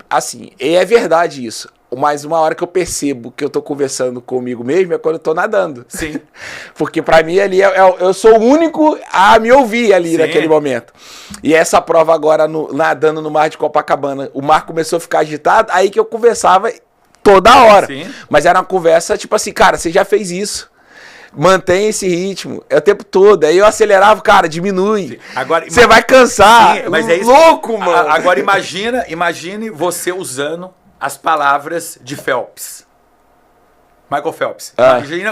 Assim, é verdade isso. Mas uma hora que eu percebo que eu tô conversando comigo mesmo é quando eu tô nadando. Sim. Porque pra mim ali eu sou o único a me ouvir ali. Sim. Naquele momento. E essa prova agora nadando no mar de Copacabana, o mar começou a ficar agitado, aí que eu conversava toda hora. Sim. Mas era uma conversa tipo assim, cara, você já fez isso. Mantém esse ritmo, é o tempo todo. Aí eu acelerava, cara, diminui. Você vai cansar. Sim, mas é isso. Louco, mano. Agora imagine você usando as palavras de Phelps. Michael Phelps.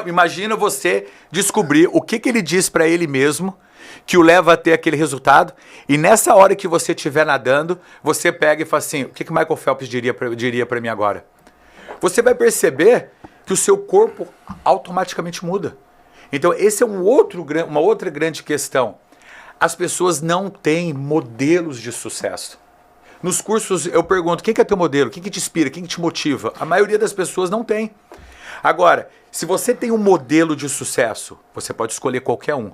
Imagina você descobrir o que ele diz para ele mesmo que o leva a ter aquele resultado. E nessa hora que você estiver nadando, você pega e fala assim, o que Michael Phelps diria para mim agora? Você vai perceber que o seu corpo automaticamente muda. Então, esse é uma outra grande questão. As pessoas não têm modelos de sucesso. Nos cursos eu pergunto, quem que é teu modelo? Quem que te inspira? Quem que te motiva? A maioria das pessoas não tem. Agora, se você tem um modelo de sucesso, você pode escolher qualquer um.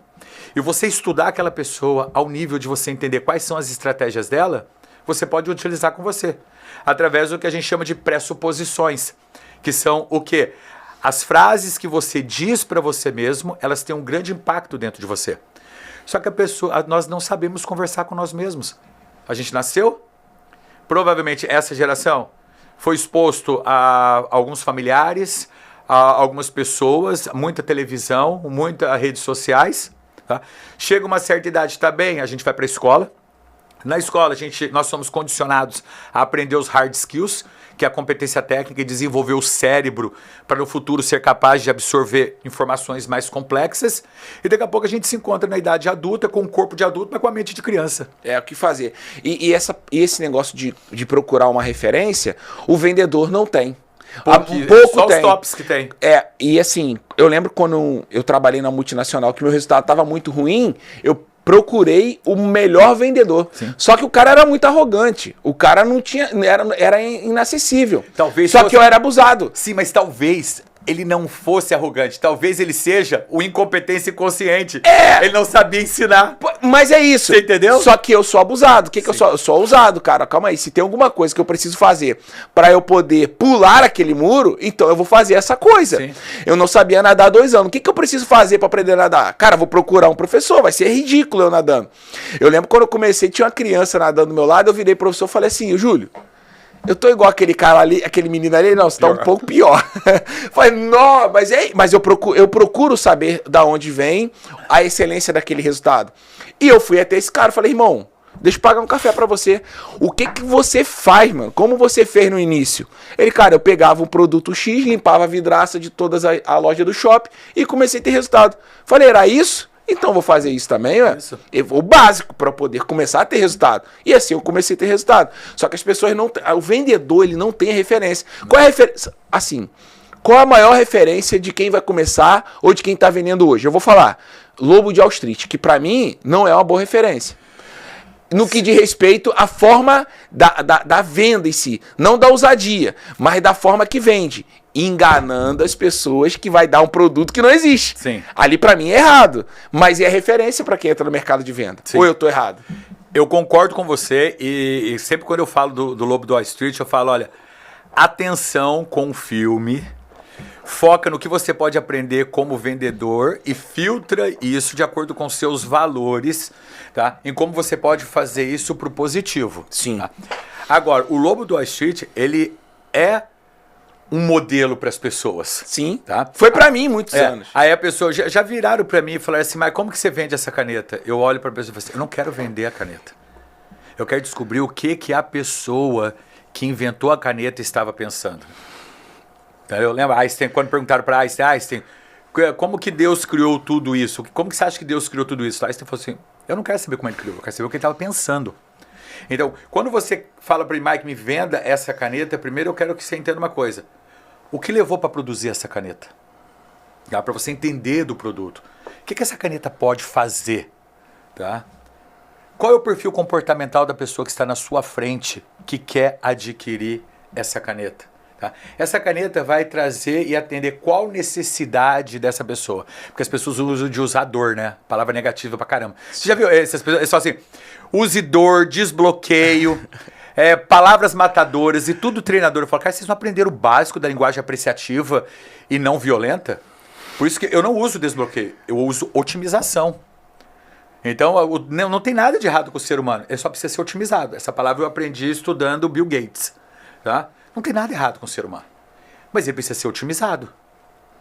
E você estudar aquela pessoa ao nível de você entender quais são as estratégias dela, você pode utilizar com você. Através do que a gente chama de pressuposições. Que são o quê? As frases que você diz para você mesmo, elas têm um grande impacto dentro de você. Só que nós não sabemos conversar com nós mesmos. A gente nasceu, provavelmente essa geração foi exposto a alguns familiares, a algumas pessoas, muita televisão, muitas redes sociais. Tá? Chega uma certa idade, tá bem, a gente vai para a escola. Na escola, nós somos condicionados a aprender os hard skills, que é a competência técnica e desenvolver o cérebro para no futuro ser capaz de absorver informações mais complexas. E daqui a pouco a gente se encontra na idade adulta, com o corpo de adulto, mas com a mente de criança. É o que fazer. E esse negócio de procurar uma referência, o vendedor não tem. Só os tops que tem. E assim, eu lembro quando eu trabalhei na multinacional, que meu resultado estava muito ruim, eu procurei o melhor vendedor. Sim. Só que o cara era muito arrogante. O cara não tinha. Era inacessível. Talvez Só que eu era abusado. Sim, mas talvez ele não fosse arrogante. Talvez ele seja o incompetência inconsciente. Ele não sabia ensinar. Mas é isso. Você entendeu? Só que eu sou abusado. O que eu sou? Eu sou ousado, cara. Calma aí. Se tem alguma coisa que eu preciso fazer pra eu poder pular aquele muro, então eu vou fazer essa coisa. Sim. Eu não sabia nadar há 2 anos. O que eu preciso fazer pra aprender a nadar? Cara, eu vou procurar um professor. Vai ser ridículo eu nadando. Eu lembro quando eu comecei, tinha uma criança nadando do meu lado, eu virei professor e falei assim, Júlio, eu tô igual aquele cara ali, aquele menino ali, não, você tá um pouco pior. Falei, não, mas eu procuro saber da onde vem a excelência daquele resultado. E eu fui até esse cara, falei, irmão, deixa eu pagar um café pra você. O que você faz, mano? Como você fez no início? Ele, cara, eu pegava um produto X, limpava a vidraça de toda a loja do shopping e comecei a ter resultado. Falei, era isso? Então vou fazer isso também, ué. O básico para poder começar a ter resultado. E assim eu comecei a ter resultado. Só que as pessoas não, o vendedor ele não tem a referência. Qual é a referência? Assim, qual a maior referência de quem vai começar ou de quem está vendendo hoje? Eu vou falar Lobo de Wall Street, que para mim não é uma boa referência. No que diz respeito à forma da venda em si. Não da ousadia, mas da forma que vende. Enganando as pessoas que vai dar um produto que não existe. Sim. Ali pra mim é errado, mas é referência pra quem entra no mercado de venda. Sim. Ou eu tô errado? Eu concordo com você e sempre quando eu falo do Lobo do Wall Street, eu falo, olha, atenção com o filme, foca no que você pode aprender como vendedor e filtra isso de acordo com seus valores, tá? Em como você pode fazer isso pro positivo. Sim. Tá? Agora, o Lobo do Wall Street, ele é um modelo para as pessoas. Sim, tá? Foi para mim muitos anos. Aí a pessoa já viraram para mim e falaram assim, mas como que você vende essa caneta? Eu olho para a pessoa e falo assim, eu não quero vender a caneta. Eu quero descobrir o que a pessoa que inventou a caneta estava pensando. Então, eu lembro, Einstein, quando perguntaram para Einstein, como que Deus criou tudo isso? Como que você acha que Deus criou tudo isso? Einstein falou assim, eu não quero saber como ele criou, eu quero saber o que ele estava pensando. Então, quando você fala para mim, Mike, me venda essa caneta, primeiro eu quero que você entenda uma coisa. O que levou para produzir essa caneta? Tá? Para você entender do produto. O que essa caneta pode fazer? Tá? Qual é o perfil comportamental da pessoa que está na sua frente que quer adquirir essa caneta? Tá? Essa caneta vai trazer e atender qual necessidade dessa pessoa. Porque as pessoas usam de usar dor, né? Palavra negativa pra caramba. Você já viu essas pessoas? É só assim, use dor, desbloqueio... palavras matadoras e tudo treinador. Eu falo, cara, vocês não aprenderam o básico da linguagem apreciativa e não violenta? Por isso que eu não uso desbloqueio, eu uso otimização. Então, não tem nada de errado com o ser humano, ele só precisa ser otimizado. Essa palavra eu aprendi estudando Bill Gates. Tá? Não tem nada errado com o ser humano, mas ele precisa ser otimizado.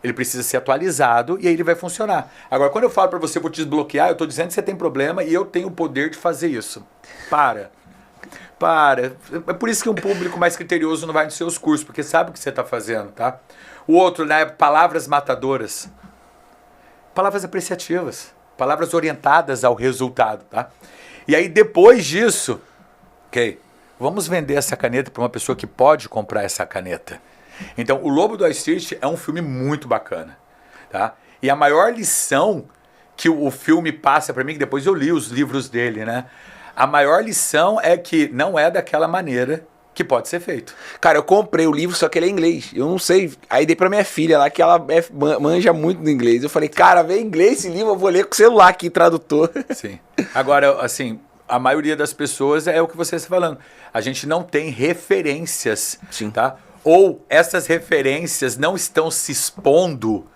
Ele precisa ser atualizado e aí ele vai funcionar. Agora, quando eu falo para você, vou te desbloquear, eu estou dizendo que você tem problema e eu tenho o poder de fazer isso. Para. É por isso que um público mais criterioso não vai nos seus cursos, porque sabe o que você está fazendo, tá? O outro, né, palavras matadoras. Palavras apreciativas. Palavras orientadas ao resultado, tá? E aí, depois disso, ok, vamos vender essa caneta para uma pessoa que pode comprar essa caneta. Então, o Lobo do Wall Street é um filme muito bacana, tá? E a maior lição que o filme passa para mim, que depois eu li os livros dele, né? A maior lição é que não é daquela maneira que pode ser feito. Cara, eu comprei o livro, só que ele é em inglês. Eu não sei. Aí dei pra minha filha lá, que ela manja muito do inglês. Eu falei, cara, vem inglês esse livro, eu vou ler com o celular aqui, tradutor. Sim. Agora, assim, a maioria das pessoas é o que você está falando. A gente não tem referências, Sim. Tá? Ou essas referências não estão se expondo.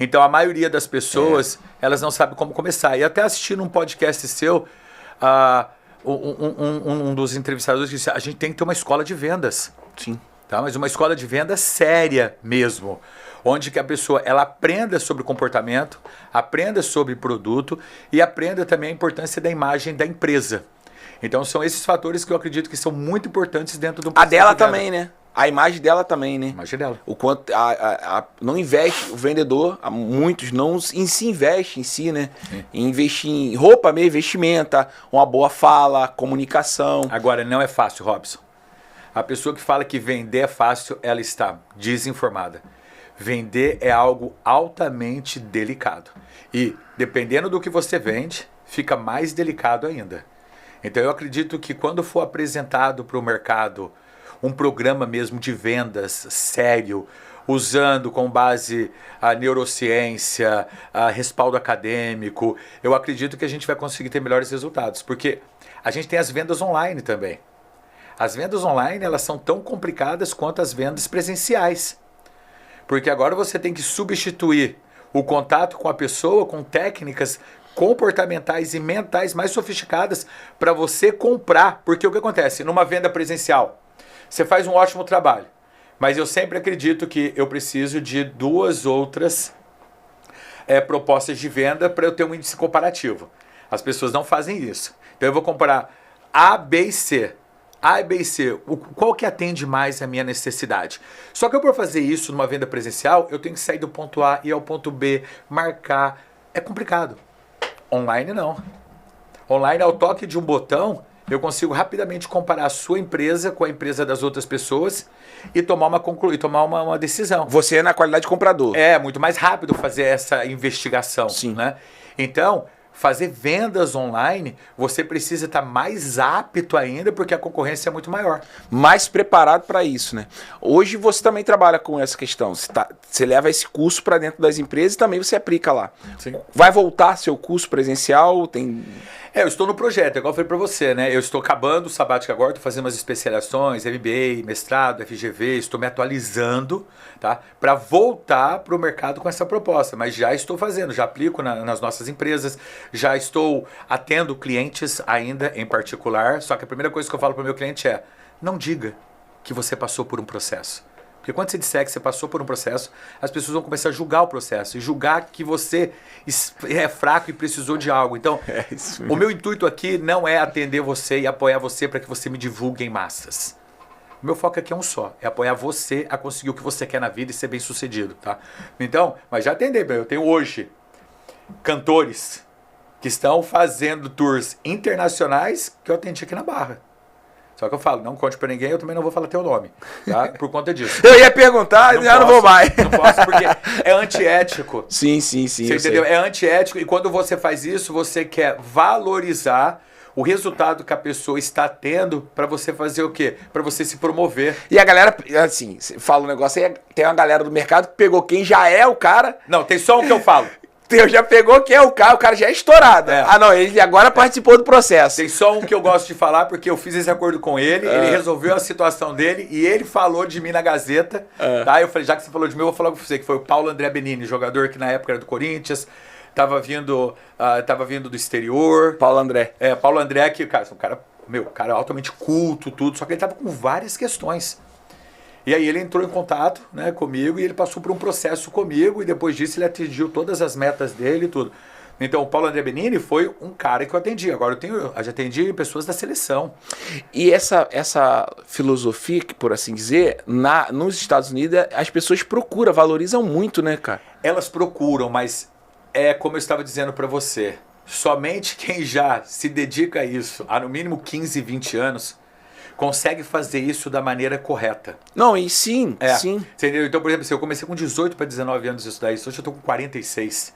Então, a maioria das pessoas, elas não sabem como começar. E até assistindo um podcast seu... Um dos entrevistadores disse, a gente tem que ter uma escola de vendas. Sim. Tá? Mas uma escola de vendas séria mesmo. Onde que a pessoa ela aprenda sobre comportamento, aprenda sobre produto e aprenda também a importância da imagem da empresa. Então são esses fatores que eu acredito que são muito importantes dentro do processo. A dela também, né? A imagem dela também, né? A imagem dela. O quanto não investe, o vendedor, muitos não se investe em si, né? Sim. Em investir em roupa mesmo, vestimenta, uma boa fala, comunicação. Agora, não é fácil, Robson. A pessoa que fala que vender é fácil, ela está desinformada. Vender é algo altamente delicado. E, dependendo do que você vende, fica mais delicado ainda. Então, eu acredito que quando for apresentado para o mercado um programa mesmo de vendas sério, usando com base a neurociência, a respaldo acadêmico, eu acredito que a gente vai conseguir ter melhores resultados. Porque a gente tem as vendas online também. As vendas online, elas são tão complicadas quanto as vendas presenciais. Porque agora você tem que substituir o contato com a pessoa com técnicas comportamentais e mentais mais sofisticadas para você comprar. Porque o que acontece? Numa venda presencial, você faz um ótimo trabalho, mas eu sempre acredito que eu preciso de 2 outras propostas de venda para eu ter um índice comparativo. As pessoas não fazem isso. Então eu vou comparar A, B e C. A, B e C, qual que atende mais a minha necessidade? Só que eu, para fazer isso numa venda presencial, eu tenho que sair do ponto A e ir ao ponto B, marcar. É complicado. Online não. Online, ao toque de um botão, eu consigo rapidamente comparar a sua empresa com a empresa das outras pessoas e tomar uma decisão. Você na qualidade de comprador. É muito mais rápido fazer essa investigação. Sim. Né? Então, fazer vendas online, você precisa estar mais apto ainda, porque a concorrência é muito maior. Mais preparado para isso, né? Hoje você também trabalha com essa questão. Você leva esse curso para dentro das empresas e também você aplica lá. Sim. Vai voltar seu curso presencial? Eu estou no projeto, igual eu falei para você, né? Eu estou acabando o sabático agora, estou fazendo umas especializações, MBA, mestrado, FGV, estou me atualizando, tá? Para voltar para o mercado com essa proposta. Mas já estou fazendo, já aplico nas nossas empresas, já estou atendo clientes ainda em particular. Só que a primeira coisa que eu falo para o meu cliente é: não diga que você passou por um processo. Porque quando você disser que você passou por um processo, as pessoas vão começar a julgar o processo e julgar que você é fraco e precisou de algo. Então, o meu intuito aqui não é atender você e apoiar você para que você me divulgue em massas. O meu foco aqui é um só, é apoiar você a conseguir o que você quer na vida e ser bem sucedido, tá? Então, mas já atendei, eu tenho hoje cantores que estão fazendo tours internacionais que eu atendi aqui na Barra. Só que eu falo, não conte pra ninguém, eu também não vou falar teu nome, tá? Por conta disso. Eu ia perguntar, já não vou mais. Não posso, porque é antiético. Sim. Você entendeu? É antiético e quando você faz isso, você quer valorizar o resultado que a pessoa está tendo para você fazer o quê? Para você se promover. E a galera, assim, você fala um negócio aí, tem uma galera do mercado que pegou quem já é o cara. Não, tem só um que eu falo. Já pegou quem é o cara já é estourado. É. Ah, não, ele agora participou do processo. Tem só um que eu gosto de falar, porque eu fiz esse acordo com ele, ele resolveu a situação dele e ele falou de mim na Gazeta. Tá? Eu falei, já que você falou de mim, eu vou falar com você, que foi o Paulo André Benini, jogador que na época era do Corinthians, tava vindo do exterior. Paulo André. Paulo André, que, cara, cara altamente culto, tudo, só que ele tava com várias questões. E aí ele entrou em contato, né, comigo e ele passou por um processo comigo e depois disso ele atingiu todas as metas dele e tudo. Então o Paulo André Benini foi um cara que eu atendi. Agora eu já atendi pessoas da seleção. E essa filosofia, por assim dizer, nos Estados Unidos as pessoas valorizam muito, né, cara? Elas procuram, mas é como eu estava dizendo para você, somente quem já se dedica a isso há no mínimo 15, 20 anos consegue fazer isso da maneira correta. Não, e sim, sim. Entendeu? Então, por exemplo, eu comecei com 18 para 19 anos a estudar isso, hoje eu estou com 46.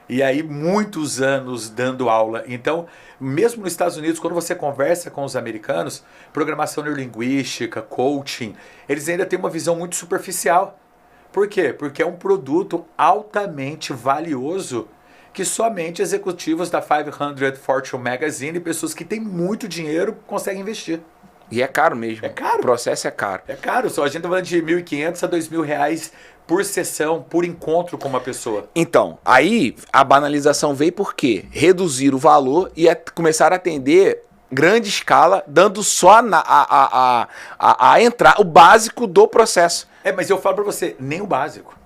E aí, muitos anos dando aula. Então, mesmo nos Estados Unidos, quando você conversa com os americanos, programação neurolinguística, coaching, eles ainda têm uma visão muito superficial. Por quê? Porque é um produto altamente valioso que somente executivos da 500 Fortune Magazine e pessoas que têm muito dinheiro conseguem investir. E é caro mesmo. É caro. O processo é caro. É caro. Só a gente tá falando de R$1.500 a R$2.000 por sessão, por encontro com uma pessoa. Então, aí a banalização veio por quê? Reduzir o valor e começar a atender grande escala, dando só o básico do processo. Mas eu falo pra você, nem o básico.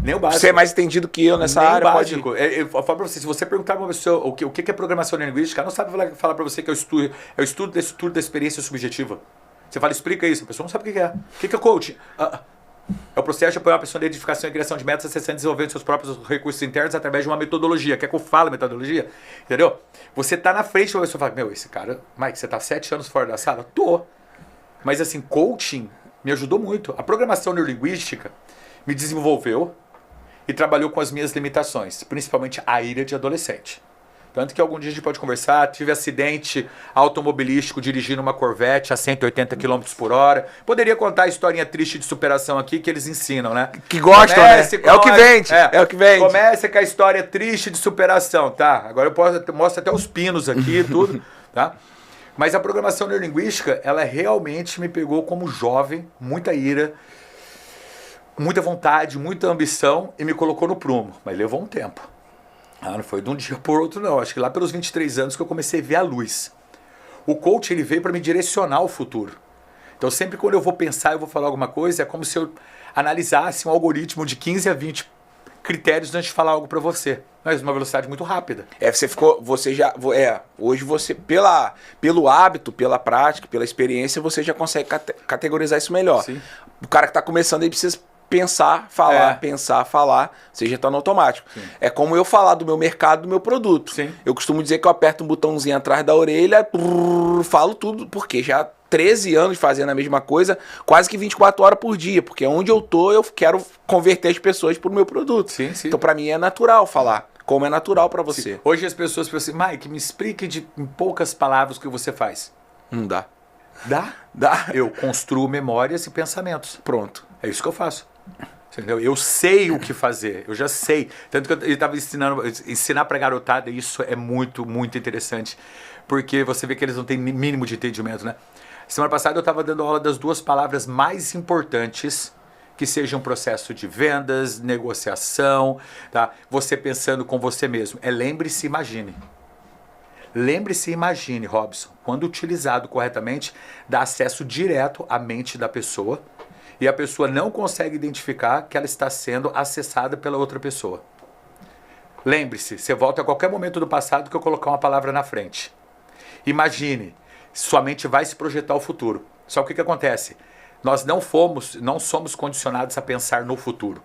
Nem o básico. Você é mais entendido que eu nessa área. Nem o básico. Eu falo pra você, se você perguntar pra uma pessoa o que é programação linguística, ela não sabe falar pra você que é o estudo da experiência subjetiva. Você fala, explica isso. A pessoa não sabe o que é. O que é coaching? É o processo de apoiar uma pessoa na identificação e criação de metas, acessando e desenvolvendo seus próprios recursos internos através de uma metodologia. Quer que eu fale metodologia? Entendeu? Você tá na frente, a pessoa fala, esse cara, Mike, você tá 7 anos fora da sala? Tô. Mas assim, coaching me ajudou muito. A programação neurolinguística me desenvolveu e trabalhou com as minhas limitações, principalmente a ira de adolescente. Tanto que algum dia a gente pode conversar. Tive acidente automobilístico dirigindo uma Corvette a 180 km por hora. Poderia contar a historinha triste de superação aqui que eles ensinam, né? Que gostam, né? É o que vende. É o que vende. Comece com a história triste de superação, tá? Agora eu mostro até os pinos aqui e tudo, tá? Mas a programação neurolinguística, ela realmente me pegou como jovem, muita ira, muita vontade, muita ambição e me colocou no prumo. Mas levou um tempo. Não foi de um dia por outro, não. Acho que lá pelos 23 anos que eu comecei a ver a luz. O coach, ele veio para me direcionar ao futuro. Então, sempre quando eu vou pensar, eu vou falar alguma coisa, é como se eu analisasse um algoritmo de 15 a 20 critérios antes de falar algo para você. Mas numa velocidade muito rápida. Hoje você, pelo hábito, pela prática, pela experiência, você já consegue categorizar isso melhor. Sim. O cara que está começando, ele precisa pensar, falar, você já está no automático. Sim. É como eu falar do meu mercado, do meu produto. Sim. Eu costumo dizer que eu aperto um botãozinho atrás da orelha, falo tudo, porque já 13 anos fazendo a mesma coisa, quase que 24 horas por dia, porque onde eu tô, eu quero converter as pessoas pro meu produto. Sim, sim. Então, para mim, é natural falar, como é natural para você. Sim. Hoje as pessoas pensam assim, Mike, me explique em poucas palavras o que você faz. Não dá. Dá? Dá. Eu construo memórias e pensamentos. Pronto. É isso que eu faço. Entendeu? Eu sei o que fazer, eu já sei. Tanto que eu estava ensinar para garotada, isso é muito, muito interessante. Porque você vê que eles não têm mínimo de entendimento, né? Semana passada eu estava dando aula das 2 palavras mais importantes que seja um processo de vendas, negociação, tá? Você pensando com você mesmo. É lembre-se, imagine. Lembre-se e imagine, Robson, quando utilizado corretamente, dá acesso direto à mente da pessoa e a pessoa não consegue identificar que ela está sendo acessada pela outra pessoa. Lembre-se, você volta a qualquer momento do passado que eu colocar uma palavra na frente. Imagine, sua mente vai se projetar ao futuro. Só que o que acontece? Nós não somos condicionados a pensar no futuro.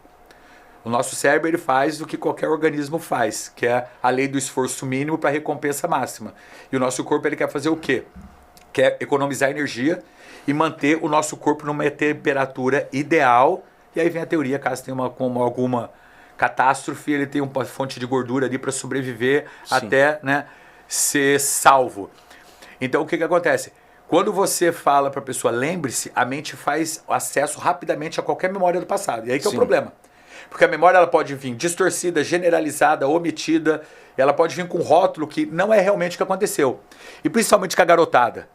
O nosso cérebro ele faz o que qualquer organismo faz, que é a lei do esforço mínimo para a recompensa máxima. E o nosso corpo ele quer fazer o quê? Quer economizar energia e manter o nosso corpo numa temperatura ideal. E aí vem a teoria, caso tenha alguma catástrofe, ele tem uma fonte de gordura ali para sobreviver. Sim. Até, né, ser salvo. Então o que acontece? Quando você fala para a pessoa, lembre-se, a mente faz acesso rapidamente a qualquer memória do passado. E aí que é o problema. Porque a memória ela pode vir distorcida, generalizada, omitida. Ela pode vir com um rótulo que não é realmente o que aconteceu. E principalmente com a garotada.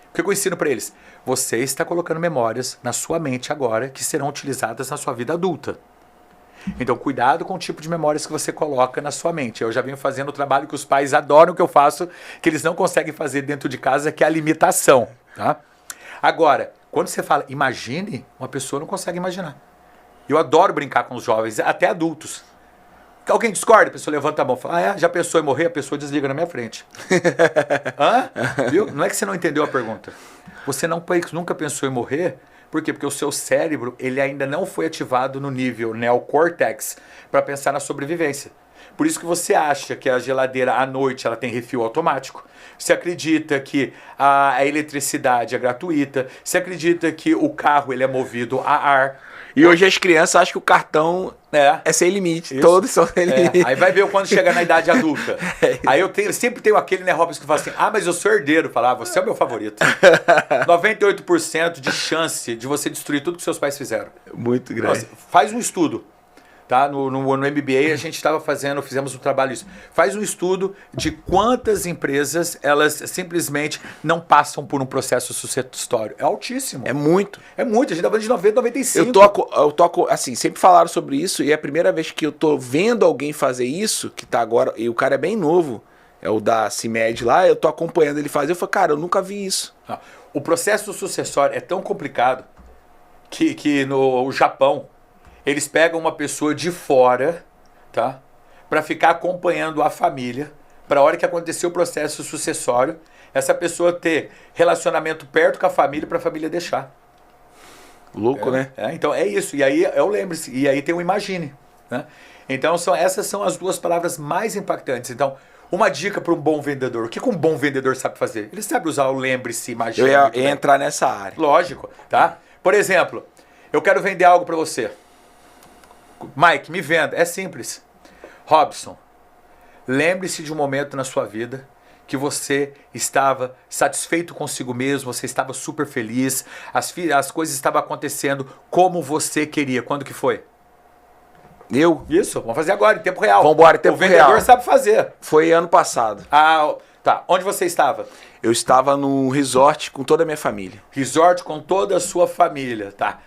O que eu ensino para eles? Você está colocando memórias na sua mente agora que serão utilizadas na sua vida adulta. Então, cuidado com o tipo de memórias que você coloca na sua mente. Eu já venho fazendo o trabalho que os pais adoram que eu faço, que eles não conseguem fazer dentro de casa, que é a limitação. Tá? Agora, quando você fala imagine, uma pessoa não consegue imaginar. Eu adoro brincar com os jovens, até adultos. Alguém discorda? A pessoa levanta a mão e fala, já pensou em morrer? A pessoa desliga na minha frente. Hã? Viu? Não é que você não entendeu a pergunta. Você nunca pensou em morrer? Por quê? Porque o seu cérebro ele ainda não foi ativado no nível neocórtex para pensar na sobrevivência. Por isso que você acha que a geladeira à noite ela tem refil automático. Você acredita que a eletricidade é gratuita. Você acredita que o carro ele é movido a ar. E hoje as crianças acham que o cartão é sem limite. Isso. Todos são sem limite. Aí vai ver quando chegar na idade adulta. Aí eu sempre tenho aquele, né, Robson, que fala assim, mas eu sou herdeiro. Fala, você é o meu favorito. 98% de chance de você destruir tudo que seus pais fizeram. Muito grande. Nossa, faz um estudo. Tá? No MBA a gente fizemos um trabalho isso. Faz um estudo de quantas empresas elas simplesmente não passam por um processo sucessório. É altíssimo. É muito. É muito. A gente tá falando de 90, 95. Eu toco, assim, sempre falaram sobre isso e é a primeira vez que eu tô vendo alguém fazer isso, que tá agora, e o cara é bem novo, é o da CIMED lá, eu tô acompanhando ele fazer, eu falo, cara, eu nunca vi isso. O processo sucessório é tão complicado que no Japão, eles pegam uma pessoa de fora, tá? Para ficar acompanhando a família, para a hora que acontecer o processo sucessório, essa pessoa ter relacionamento perto com a família, para a família deixar. Louco, né? Então é isso. E aí eu lembre-se. E aí tem o imagine. Né? Então essas são as 2 palavras mais impactantes. Então, uma dica para um bom vendedor. O que um bom vendedor sabe fazer? Ele sabe usar o lembre-se, imagine. Eu ia entrar nessa área. Lógico, tá? Por exemplo, eu quero vender algo para você. Mike, me venda. É simples. Robson, lembre-se de um momento na sua vida que você estava satisfeito consigo mesmo, você estava super feliz, as coisas estavam acontecendo como você queria. Quando que foi? Isso, vamos fazer agora, em tempo real. Vamos embora, em tempo real. O vendedor sabe fazer. Foi ano passado. Ah, tá. Onde você estava? Eu estava no resort com toda a minha família. Resort com toda a sua família, tá.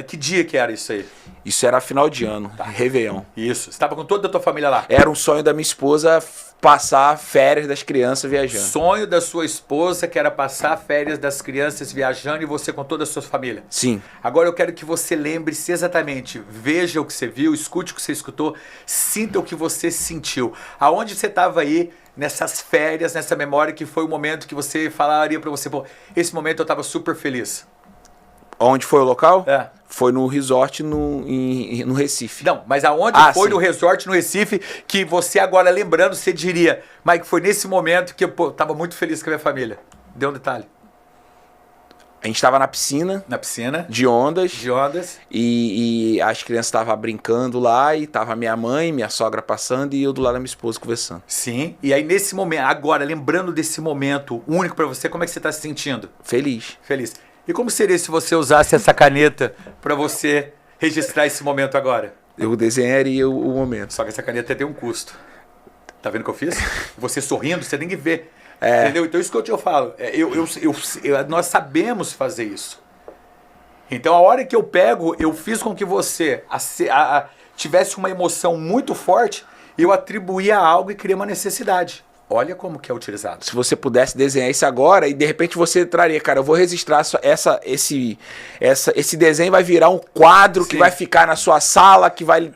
Que dia que era isso aí? Isso era final de ano, Réveillon. Isso, você estava com toda a tua família lá. Era um sonho da minha esposa passar férias das crianças viajando. Sonho da sua esposa que era passar férias das crianças viajando e você com toda a sua família. Sim. Agora eu quero que você lembre-se exatamente, veja o que você viu, escute o que você escutou, sinta o que você sentiu. Aonde você estava aí nessas férias, nessa memória que foi o momento que você falaria para você, pô, esse momento eu estava super feliz. Onde foi o local? É. Foi no resort no Recife. Não, mas aonde foi sim. no resort no Recife que você agora lembrando, você diria, Mike, foi nesse momento que eu estava muito feliz com a minha família. Dê um detalhe. A gente estava na piscina. Na piscina. De ondas. De ondas. E as crianças estavam brincando lá e tava minha mãe, minha sogra passando e eu do lado da minha esposa conversando. Sim. E aí nesse momento, agora, lembrando desse momento único para você, como é que você está se sentindo? Feliz. Feliz. E como seria se você usasse essa caneta para você registrar esse momento agora? Eu desenharia o momento. Só que essa caneta tem um custo. Tá vendo o que eu fiz? Você sorrindo, você tem que ver. Entendeu? Então isso que eu falo. Nós sabemos fazer isso. Então a hora que eu pego, eu fiz com que você tivesse uma emoção muito forte e eu atribuía a algo e criei uma necessidade. Olha como que é utilizado. Se você pudesse desenhar isso agora e de repente você traria, cara, eu vou registrar esse desenho vai virar um quadro. Sim. Que vai ficar na sua sala, que vai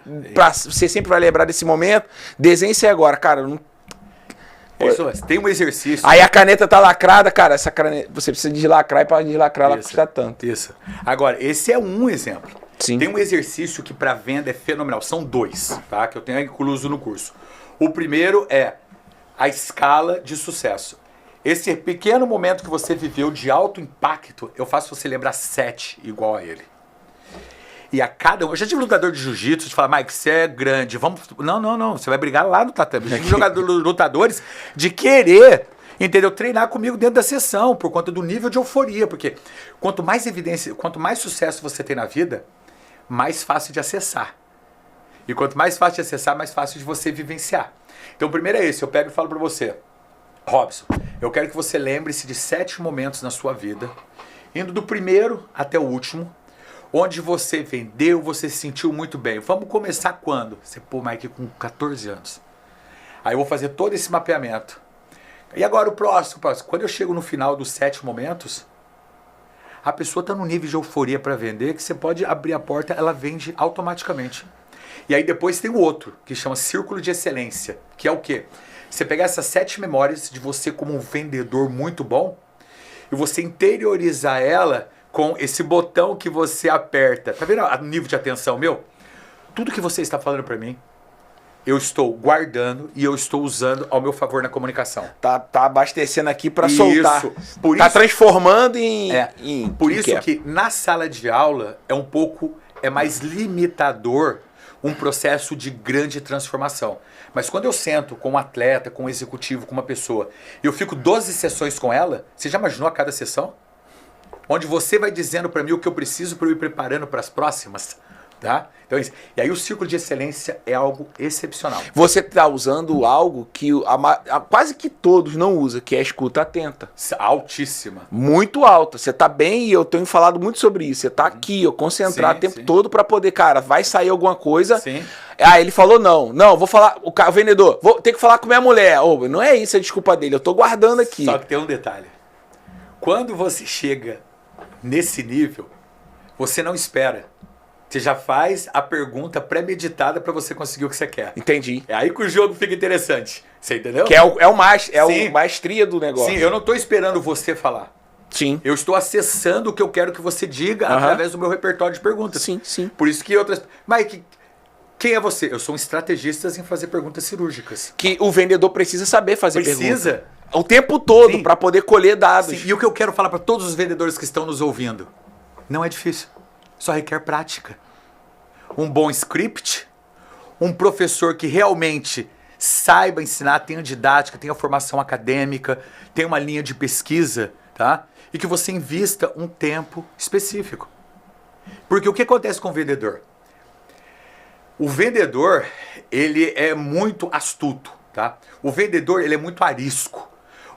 você sempre vai lembrar desse momento. Desenhe isso aí agora, cara. Não... Isso, tem um exercício. Aí a caneta tá lacrada, cara, essa caneta, você precisa deslacrar e para deslacrar ela custa tanto. Isso. Agora, esse é um exemplo. Sim. Tem um exercício que para venda é fenomenal. São dois, tá? Que eu tenho incluso no curso. O primeiro é a escala de sucesso. Esse pequeno momento que você viveu de alto impacto, eu faço você lembrar 7 igual a ele. E a cada um... Eu já tive lutador de jiu-jitsu, de falar, Mike, você é grande, vamos... Não, você vai brigar lá no tatame. Eu tive lutadores de querer, entendeu? Treinar comigo dentro da sessão, por conta do nível de euforia, porque quanto mais evidência, quanto mais sucesso você tem na vida, mais fácil de acessar. E quanto mais fácil de acessar, mais fácil de você vivenciar. Então o primeiro é esse, eu pego e falo pra você, Robson, eu quero que você lembre-se de 7 momentos na sua vida, indo do primeiro até o último, onde você vendeu, você se sentiu muito bem. Vamos começar quando? Você, pô, Mike, com 14 anos. Aí eu vou fazer todo esse mapeamento. E agora o próximo. Quando eu chego no final dos 7 momentos, a pessoa está num nível de euforia para vender que você pode abrir a porta, ela vende automaticamente. E aí depois tem o outro, que chama Círculo de Excelência, que é o quê? Você pegar essas 7 memórias de você como um vendedor muito bom e você interiorizar ela com esse botão que você aperta. Tá vendo o nível de atenção meu? Tudo que você está falando para mim, eu estou guardando e eu estou usando ao meu favor na comunicação. Tá abastecendo aqui para soltar. Por tá transformando em... Por isso que na sala de aula é mais limitador um processo de grande transformação. Mas quando eu sento com um atleta, com um executivo, com uma pessoa, e eu fico 12 sessões com ela, você já imaginou a cada sessão? Onde você vai dizendo para mim o que eu preciso para eu ir preparando para as próximas, tá? Então, e aí o círculo de excelência é algo excepcional. Você está usando algo que quase que todos não usam, que é a escuta atenta. Altíssima. Muito alta. Você está bem e eu tenho falado muito sobre isso. Você está aqui, concentrado o tempo todo para poder, cara, vai sair alguma coisa. Sim. Ah, ele falou não, vou falar, o vendedor, vou ter que falar com minha mulher. Oh, não é isso a desculpa dele, eu estou guardando aqui. Só que tem um detalhe. Quando você chega nesse nível, você não espera. Você já faz a pergunta pré-meditada para você conseguir o que você quer. Entendi. É aí que o jogo fica interessante. Você entendeu? Que é o maestria do negócio. Sim, eu não estou esperando você falar. Sim. Eu estou acessando o que eu quero que você diga através do meu repertório de perguntas. Sim. Por isso que outras... Mike, quem é você? Eu sou um estrategista em fazer perguntas cirúrgicas. Que o vendedor precisa saber fazer Precisa. pergunta. O tempo todo, para poder colher dados. Sim. E o que eu quero falar para todos os vendedores que estão nos ouvindo, não é difícil. Só requer prática. Um bom script, um professor que realmente saiba ensinar, tenha didática, tenha formação acadêmica, tenha uma linha de pesquisa, tá? E que você invista um tempo específico. Porque o que acontece com o vendedor? O vendedor, ele é muito astuto, tá? O vendedor, ele é muito arisco.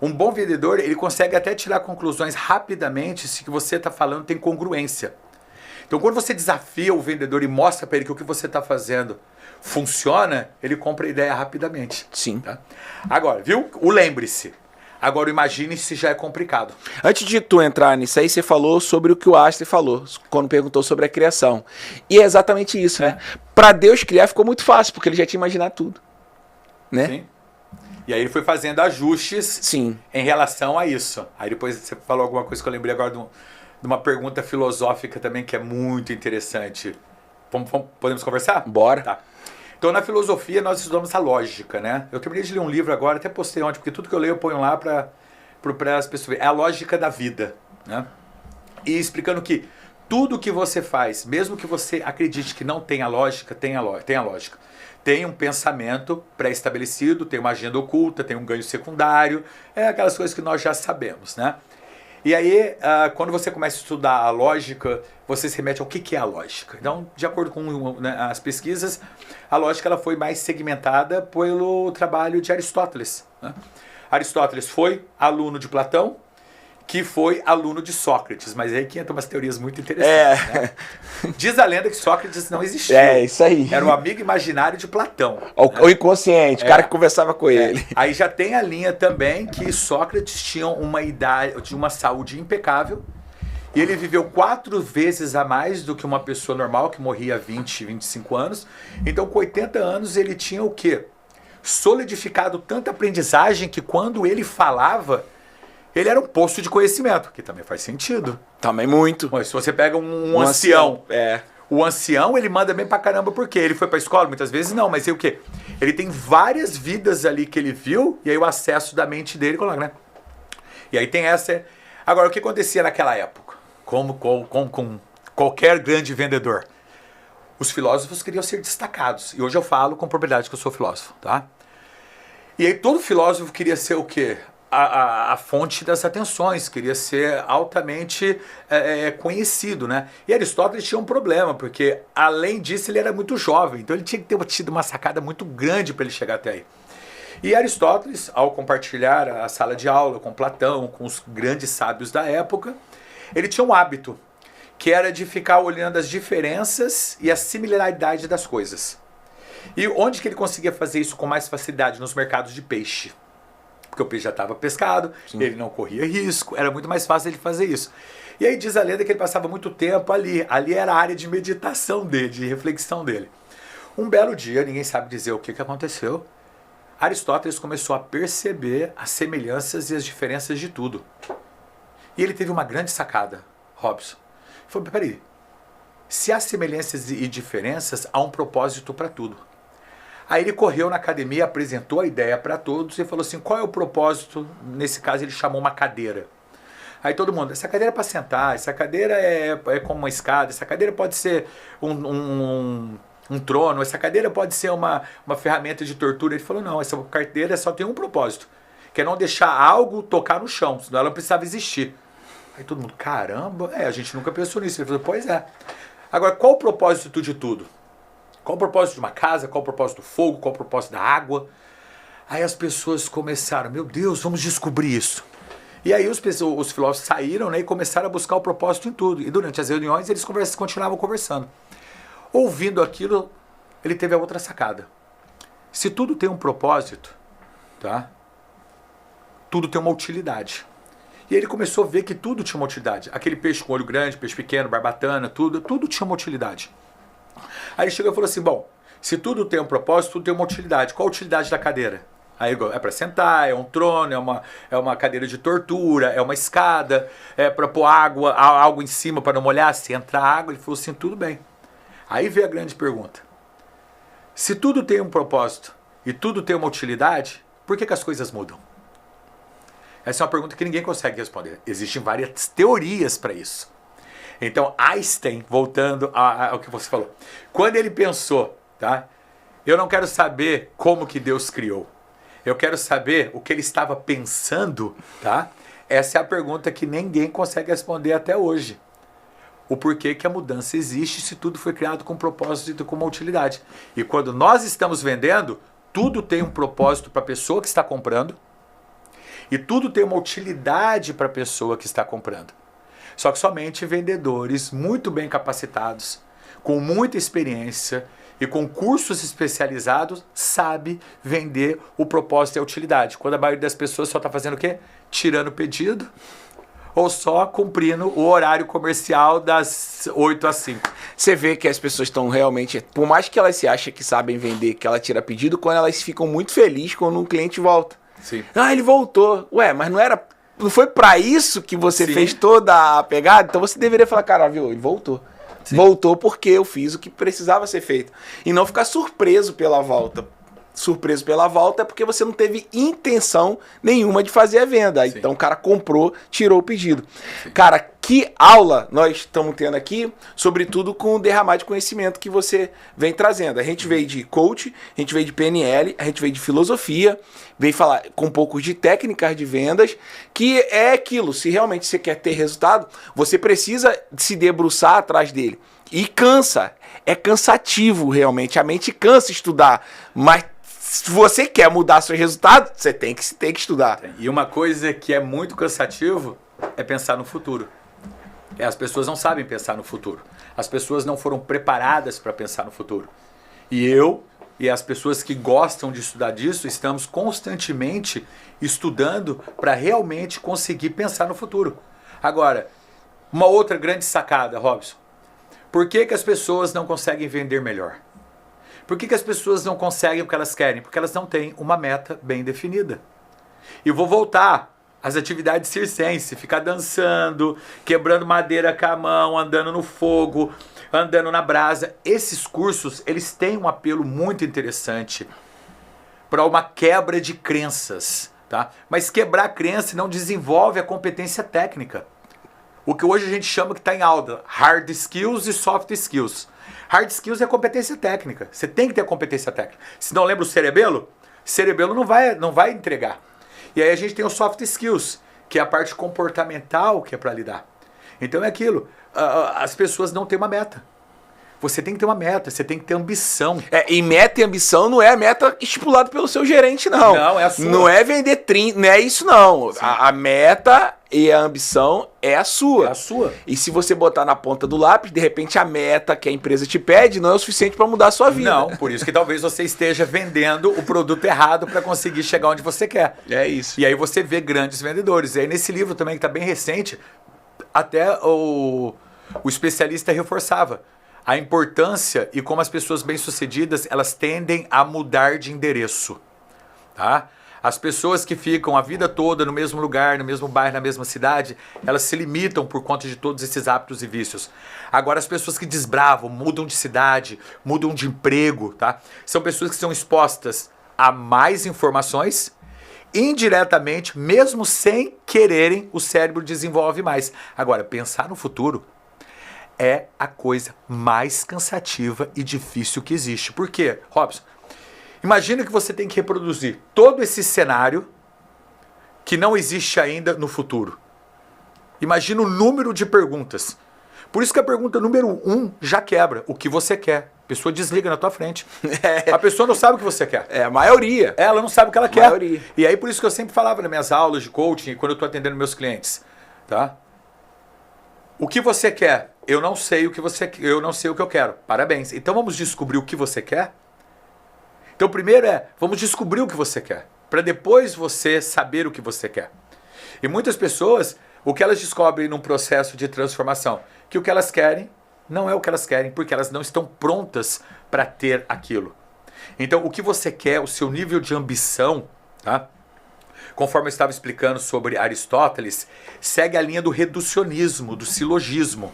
Um bom vendedor, ele consegue até tirar conclusões rapidamente se o que você está falando tem congruência. Então, quando você desafia o vendedor e mostra para ele que o que você está fazendo funciona, ele compra a ideia rapidamente. Sim. Tá? Agora, viu? O lembre-se. Agora, imagine se já é complicado. Antes de tu entrar nisso aí, você falou sobre o que o Astley falou, quando perguntou sobre a criação. E é exatamente isso, né? Para Deus criar ficou muito fácil, porque ele já tinha imaginado tudo. Né? Sim. E aí ele foi fazendo ajustes Sim. em relação a isso. Aí depois você falou alguma coisa que eu lembrei agora de uma pergunta filosófica também que é muito interessante. Podemos conversar? Bora. Tá. Então, na filosofia, nós estudamos a lógica, né? Eu terminei de ler um livro agora, até postei ontem, porque tudo que eu leio eu ponho lá para as pessoas verem. É a lógica da vida, né? E explicando que tudo que você faz, mesmo que você acredite que não tenha lógica, tem a lógica. Tem um pensamento pré-estabelecido, tem uma agenda oculta, tem um ganho secundário, é aquelas coisas que nós já sabemos, né? E aí, quando você começa a estudar a lógica, você se remete ao que é a lógica. Então, de acordo com as pesquisas, a lógica ela foi mais segmentada pelo trabalho de Aristóteles, né? Aristóteles foi aluno de Platão, que foi aluno de Sócrates, mas aí que entra umas teorias muito interessantes. Né? Diz a lenda que Sócrates não existiu. É, isso aí. Era o amigo imaginário de Platão. O inconsciente, o cara que conversava com ele. Aí já tem a linha também que Sócrates tinha uma saúde impecável e ele viveu 4 vezes a mais do que uma pessoa normal que morria a 20, 25 anos. Então com 80 anos ele tinha o quê? Solidificado tanta aprendizagem que quando ele falava, ele era um poço de conhecimento, que também faz sentido. Também muito. Mas se você pega um ancião, é. O ancião, ele manda bem pra caramba, por quê? Ele foi pra escola? Muitas vezes não, mas o quê? Ele tem várias vidas ali que ele viu, e aí o acesso da mente dele coloca, né? E aí tem essa... Agora, o que acontecia naquela época? Como com qualquer grande vendedor? Os filósofos queriam ser destacados. E hoje eu falo com propriedade que eu sou filósofo, tá? E aí todo filósofo queria ser o quê? A fonte das atenções, queria ser altamente conhecido, né? E Aristóteles tinha um problema, porque além disso ele era muito jovem, então ele tinha que ter tido uma sacada muito grande para ele chegar até aí. E Aristóteles, ao compartilhar a sala de aula com Platão, com os grandes sábios da época, ele tinha um hábito, que era de ficar olhando as diferenças e a similaridade das coisas. E onde que ele conseguia fazer isso com mais facilidade? Nos mercados de peixe. Porque o peixe já estava pescado, sim, ele não corria risco, era muito mais fácil ele fazer isso. E aí diz a lenda que ele passava muito tempo ali. Ali era a área de meditação dele, de reflexão dele. Um belo dia, ninguém sabe dizer o que aconteceu, Aristóteles começou a perceber as semelhanças e as diferenças de tudo. E ele teve uma grande sacada, Robson. Ele falou, peraí, se há semelhanças e diferenças, há um propósito para tudo. Aí ele correu na academia, apresentou a ideia para todos e falou assim, qual é o propósito? Nesse caso ele chamou uma cadeira. Aí todo mundo, essa cadeira é para sentar, essa cadeira é como uma escada, essa cadeira pode ser um trono, essa cadeira pode ser uma ferramenta de tortura. Ele falou, não, essa cadeira só tem um propósito, que é não deixar algo tocar no chão, senão ela não precisava existir. Aí todo mundo, caramba, a gente nunca pensou nisso. Ele falou, pois é. Agora, qual o propósito de tudo? Qual o propósito de uma casa? Qual o propósito do fogo? Qual o propósito da água? Aí as pessoas começaram, meu Deus, vamos descobrir isso. E aí os filósofos saíram, né, e começaram a buscar o propósito em tudo. E durante as reuniões eles continuavam conversando. Ouvindo aquilo, ele teve a outra sacada. Se tudo tem um propósito, tá? Tudo tem uma utilidade. E ele começou a ver que tudo tinha uma utilidade. Aquele peixe com olho grande, peixe pequeno, barbatana, tudo tinha uma utilidade. Aí ele chegou e falou assim, bom, se tudo tem um propósito, tudo tem uma utilidade. Qual a utilidade da cadeira? Aí é para sentar, é um trono, é uma cadeira de tortura, é uma escada, é para pôr algo em cima para não molhar, se entrar água. Ele falou assim, tudo bem. Aí veio a grande pergunta. Se tudo tem um propósito e tudo tem uma utilidade, por que as coisas mudam? Essa é uma pergunta que ninguém consegue responder. Existem várias teorias para isso. Então, Einstein, voltando ao que você falou, quando ele pensou, tá? Eu não quero saber como que Deus criou. Eu quero saber o que ele estava pensando, tá? Essa é a pergunta que ninguém consegue responder até hoje. O porquê que a mudança existe se tudo foi criado com propósito e com uma utilidade. E quando nós estamos vendendo, tudo tem um propósito para a pessoa que está comprando e tudo tem uma utilidade para a pessoa que está comprando. Só que somente vendedores muito bem capacitados, com muita experiência e com cursos especializados, sabe vender o propósito e a utilidade. Quando a maioria das pessoas só está fazendo o quê? Tirando o pedido ou só cumprindo o horário comercial das 8 às 5. Você vê que as pessoas estão realmente, por mais que elas se achem que sabem vender, que ela tira pedido, quando elas ficam muito felizes quando um cliente volta. Sim. Ah, ele voltou. Ué, mas não foi pra isso que você Sim. fez toda a pegada? Então você deveria falar, cara, viu, ele voltou. Sim. Voltou porque eu fiz o que precisava ser feito. E não ficar surpreso pela volta. Surpreso pela volta é porque você não teve intenção nenhuma de fazer a venda. Sim. Então o cara comprou, tirou o pedido. Sim. Cara, que aula nós estamos tendo aqui, sobretudo com o derramar de conhecimento que você vem trazendo. A gente veio de coach, a gente veio de PNL, a gente veio de filosofia, veio falar com um pouco de técnicas de vendas, que é aquilo, se realmente você quer ter resultado, você precisa se debruçar atrás dele. E cansa, é cansativo realmente, a mente cansa estudar, mas se você quer mudar seu resultado, você tem que estudar. E uma coisa que é muito cansativo é pensar no futuro. As pessoas não sabem pensar no futuro. As pessoas não foram preparadas para pensar no futuro. E eu e as pessoas que gostam de estudar disso, estamos constantemente estudando para realmente conseguir pensar no futuro. Agora, uma outra grande sacada, Robson. Por que as pessoas não conseguem vender melhor? Por que as pessoas não conseguem o que elas querem? Porque elas não têm uma meta bem definida. E vou voltar às atividades circenses, ficar dançando, quebrando madeira com a mão, andando no fogo, andando na brasa. Esses cursos, eles têm um apelo muito interessante para uma quebra de crenças, tá? Mas quebrar a crença não desenvolve a competência técnica. O que hoje a gente chama que está em alta, hard skills e soft skills. Hard skills é competência técnica. Você tem que ter a competência técnica. Se não lembra o cerebelo? Cerebelo não vai entregar. E aí a gente tem os soft skills, que é a parte comportamental que é para lidar. Então é aquilo. As pessoas não têm uma meta. Você tem que ter uma meta, você tem que ter ambição. E meta e ambição não é a meta estipulada pelo seu gerente, não. Não, é a sua. Não é vender 30, não é isso, não. A meta e a ambição é a sua. É a sua. E se você botar na ponta do lápis, de repente a meta que a empresa te pede não é o suficiente para mudar a sua vida. Não, por isso que talvez você esteja vendendo o produto errado para conseguir chegar onde você quer. É isso. E aí você vê grandes vendedores. E aí nesse livro também, que está bem recente, até o especialista reforçava a importância e como as pessoas bem-sucedidas, elas tendem a mudar de endereço, tá? As pessoas que ficam a vida toda no mesmo lugar, no mesmo bairro, na mesma cidade, elas se limitam por conta de todos esses hábitos e vícios. Agora, as pessoas que desbravam, mudam de cidade, mudam de emprego, tá? São pessoas que são expostas a mais informações, indiretamente, mesmo sem quererem, o cérebro desenvolve mais. Agora, pensar no futuro é a coisa mais cansativa e difícil que existe. Por quê, Robson? Imagina que você tem que reproduzir todo esse cenário que não existe ainda no futuro. Imagina o número de perguntas. Por isso que a pergunta número 1 já quebra. O que você quer? A pessoa desliga na tua frente. A pessoa não sabe o que você quer. É a maioria. Ela não sabe o que ela quer. Maioria. E aí por isso que eu sempre falava nas minhas aulas de coaching, quando eu estou atendendo meus clientes, tá? O que você quer? Eu não sei o que eu quero. Parabéns. Então vamos descobrir o que você quer? Então primeiro vamos descobrir o que você quer, para depois você saber o que você quer. E muitas pessoas, o que elas descobrem num processo de transformação, que o que elas querem não é o que elas querem, porque elas não estão prontas para ter aquilo. Então o que você quer, o seu nível de ambição, tá? Conforme eu estava explicando sobre Aristóteles, segue a linha do reducionismo, do silogismo.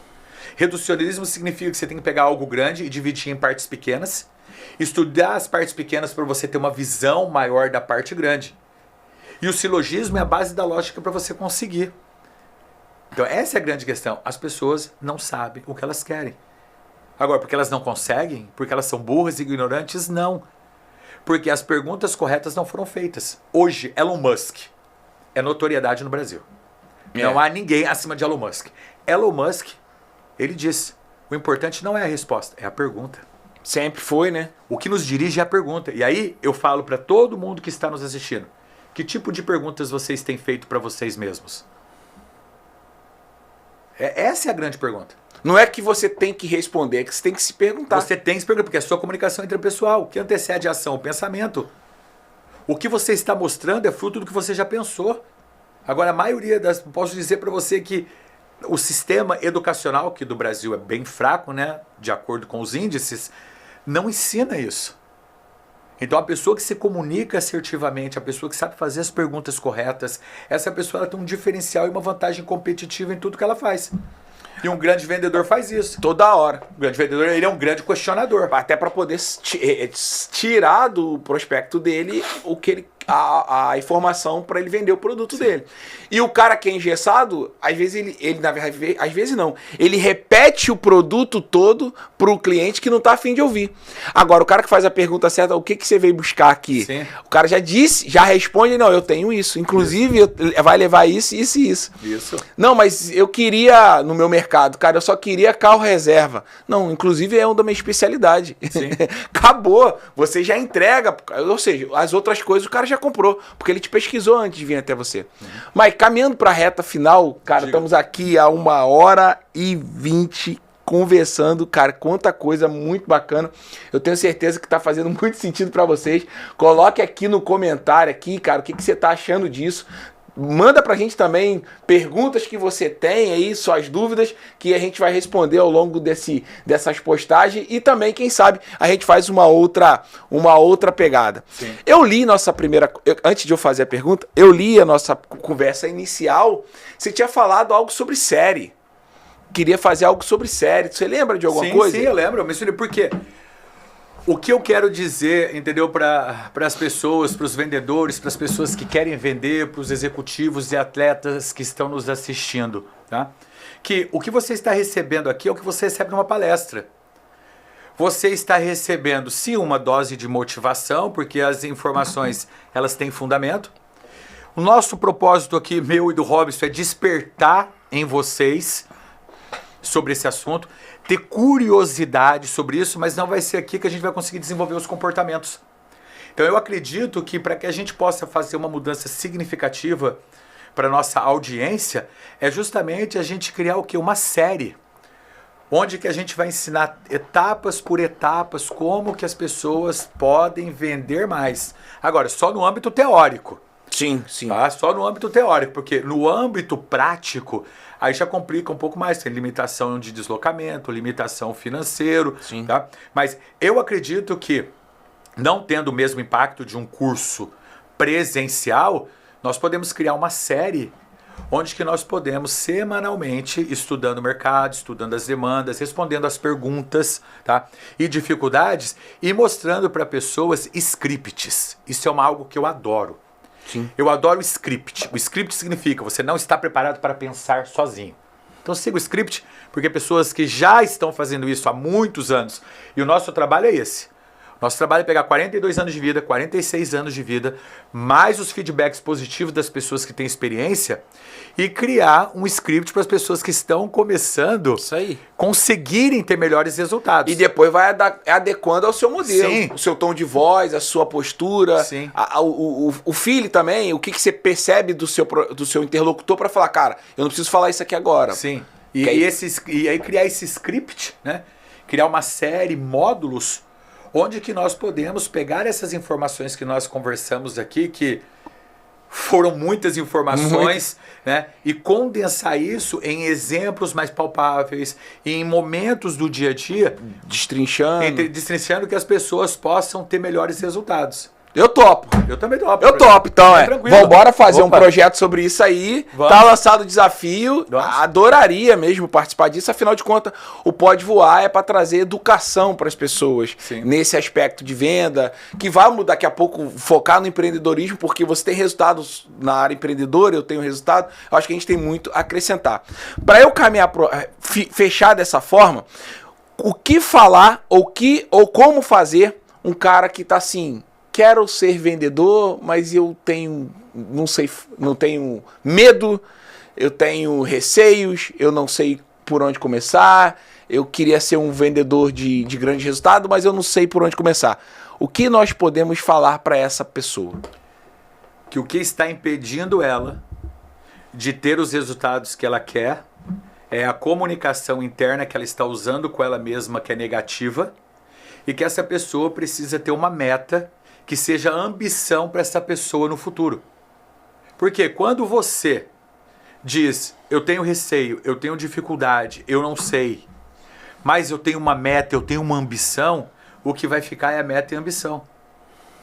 Reducionismo significa que você tem que pegar algo grande e dividir em partes pequenas, estudar as partes pequenas para você ter uma visão maior da parte grande. E o silogismo é a base da lógica para você conseguir. Então essa é a grande questão. As pessoas não sabem o que elas querem. Agora, porque elas não conseguem? Porque elas são burras e ignorantes? Não. Porque as perguntas corretas não foram feitas. Hoje, Elon Musk é notoriedade no Brasil. Não há ninguém acima de Elon Musk. Elon Musk, ele disse, o importante não é a resposta, é a pergunta. Sempre foi, né? O que nos dirige é a pergunta. E aí eu falo para todo mundo que está nos assistindo, que tipo de perguntas vocês têm feito para vocês mesmos? Essa é a grande pergunta. Não é que você tem que responder, é que você tem que se perguntar. Você tem que se perguntar, porque é a sua comunicação interpessoal. O que antecede a ação? O pensamento. O que você está mostrando é fruto do que você já pensou. Agora, a maioria das... Posso dizer para você que o sistema educacional, que do Brasil é bem fraco, né, de acordo com os índices, não ensina isso. Então, a pessoa que se comunica assertivamente, a pessoa que sabe fazer as perguntas corretas, essa pessoa ela tem um diferencial e uma vantagem competitiva em tudo que ela faz. E um grande vendedor faz isso. Toda hora. O grande vendedor, ele é um grande questionador. Até para poder tirar do prospecto dele o que ele, a informação para ele vender o produto dele. E o cara que é engessado, às vezes ele na verdade, às vezes não, ele repete o produto todo para o cliente que não está afim de ouvir. Agora, o cara que faz a pergunta certa, o que você veio buscar aqui? Sim. O cara já disse, já responde, não, eu tenho isso. Inclusive, vai levar isso, isso e isso. Isso. Não, mas eu queria, no meu mercado, cara, eu só queria carro reserva. Não, inclusive é uma da minha especialidade. Sim. Acabou. Você já entrega, ou seja, as outras coisas o cara já comprou, porque ele te pesquisou antes de vir até você. Mas caminhando para a reta final, cara, estamos aqui há 1h20 conversando, cara, quanta coisa muito bacana. Eu tenho certeza que tá fazendo muito sentido para vocês. Coloque aqui no comentário aqui, cara, o que você tá achando disso. Manda pra gente também perguntas que você tem aí, suas dúvidas, que a gente vai responder ao longo dessas postagens. E também, quem sabe, a gente faz uma outra pegada. Sim. Eu li nossa primeira... Antes de eu fazer a pergunta, eu li a nossa conversa inicial. Você tinha falado algo sobre série. Queria fazer algo sobre série. Você lembra de alguma coisa? Sim, eu lembro. Eu mencionei por quê? O que eu quero dizer, entendeu, para as pessoas, para os vendedores, para as pessoas que querem vender, para os executivos e atletas que estão nos assistindo, tá? Que o que você está recebendo aqui é o que você recebe numa palestra. Você está recebendo, sim, uma dose de motivação, porque as informações, elas têm fundamento. O nosso propósito aqui, meu e do Robson, é despertar em vocês sobre esse assunto, ter curiosidade sobre isso, mas não vai ser aqui que a gente vai conseguir desenvolver os comportamentos. Então eu acredito que para que a gente possa fazer uma mudança significativa para a nossa audiência, é justamente a gente criar o quê? Uma série, onde que a gente vai ensinar etapas por etapas como que as pessoas podem vender mais. Agora, só no âmbito teórico. Sim, sim. Tá? Só no âmbito teórico, porque no âmbito prático, aí já complica um pouco mais, tem limitação de deslocamento, limitação financeiro, tá? Mas eu acredito que, não tendo o mesmo impacto de um curso presencial, nós podemos criar uma série onde que nós podemos semanalmente estudando o mercado, estudando as demandas, respondendo as perguntas, tá? E dificuldades e mostrando para pessoas scripts. Isso é algo que eu adoro. Sim. Eu adoro o script. O script significa você não está preparado para pensar sozinho. Então siga o script, porque pessoas que já estão fazendo isso há muitos anos, e o nosso trabalho é esse. Nosso trabalho é pegar 42 anos de vida, 46 anos de vida, mais os feedbacks positivos das pessoas que têm experiência e criar um script para as pessoas que estão começando conseguirem ter melhores resultados. E depois vai adequando ao seu modelo, Sim. o seu tom de voz, a sua postura, Sim. o feeling também, o que você percebe do seu interlocutor para falar, cara, eu não preciso falar isso aqui agora. Sim. E aí criar esse script, né? Criar uma série, módulos, onde que nós podemos pegar essas informações que nós conversamos aqui, que foram muitas informações, né? E condensar isso em exemplos mais palpáveis, em momentos do dia a dia, destrinchando que as pessoas possam ter melhores resultados. Eu topo. Eu também topo. Eu topo, então, Vambora fazer um Opa. projeto sobre isso aí. Vamos. Tá lançado o desafio. Nossa. Adoraria mesmo participar disso. Afinal de contas, o Pode Voar é para trazer educação para as pessoas. Sim. Nesse aspecto de venda. Que vamos daqui a pouco focar no empreendedorismo, porque você tem resultados na área empreendedora, eu tenho resultado. Eu acho que a gente tem muito a acrescentar. Para eu caminhar, fechar dessa forma, o que falar ou como fazer um cara que tá assim... quero ser vendedor, mas eu tenho, não tenho medo, eu tenho receios, eu não sei por onde começar, eu queria ser um vendedor de grande resultado, mas eu não sei por onde começar. O que nós podemos falar para essa pessoa? Que o que está impedindo ela de ter os resultados que ela quer é a comunicação interna que ela está usando com ela mesma, que é negativa, e que essa pessoa precisa ter uma meta que seja ambição para essa pessoa no futuro. Porque quando você diz, eu tenho receio, eu tenho dificuldade, eu não sei, mas eu tenho uma meta, eu tenho uma ambição, o que vai ficar é a meta e a ambição.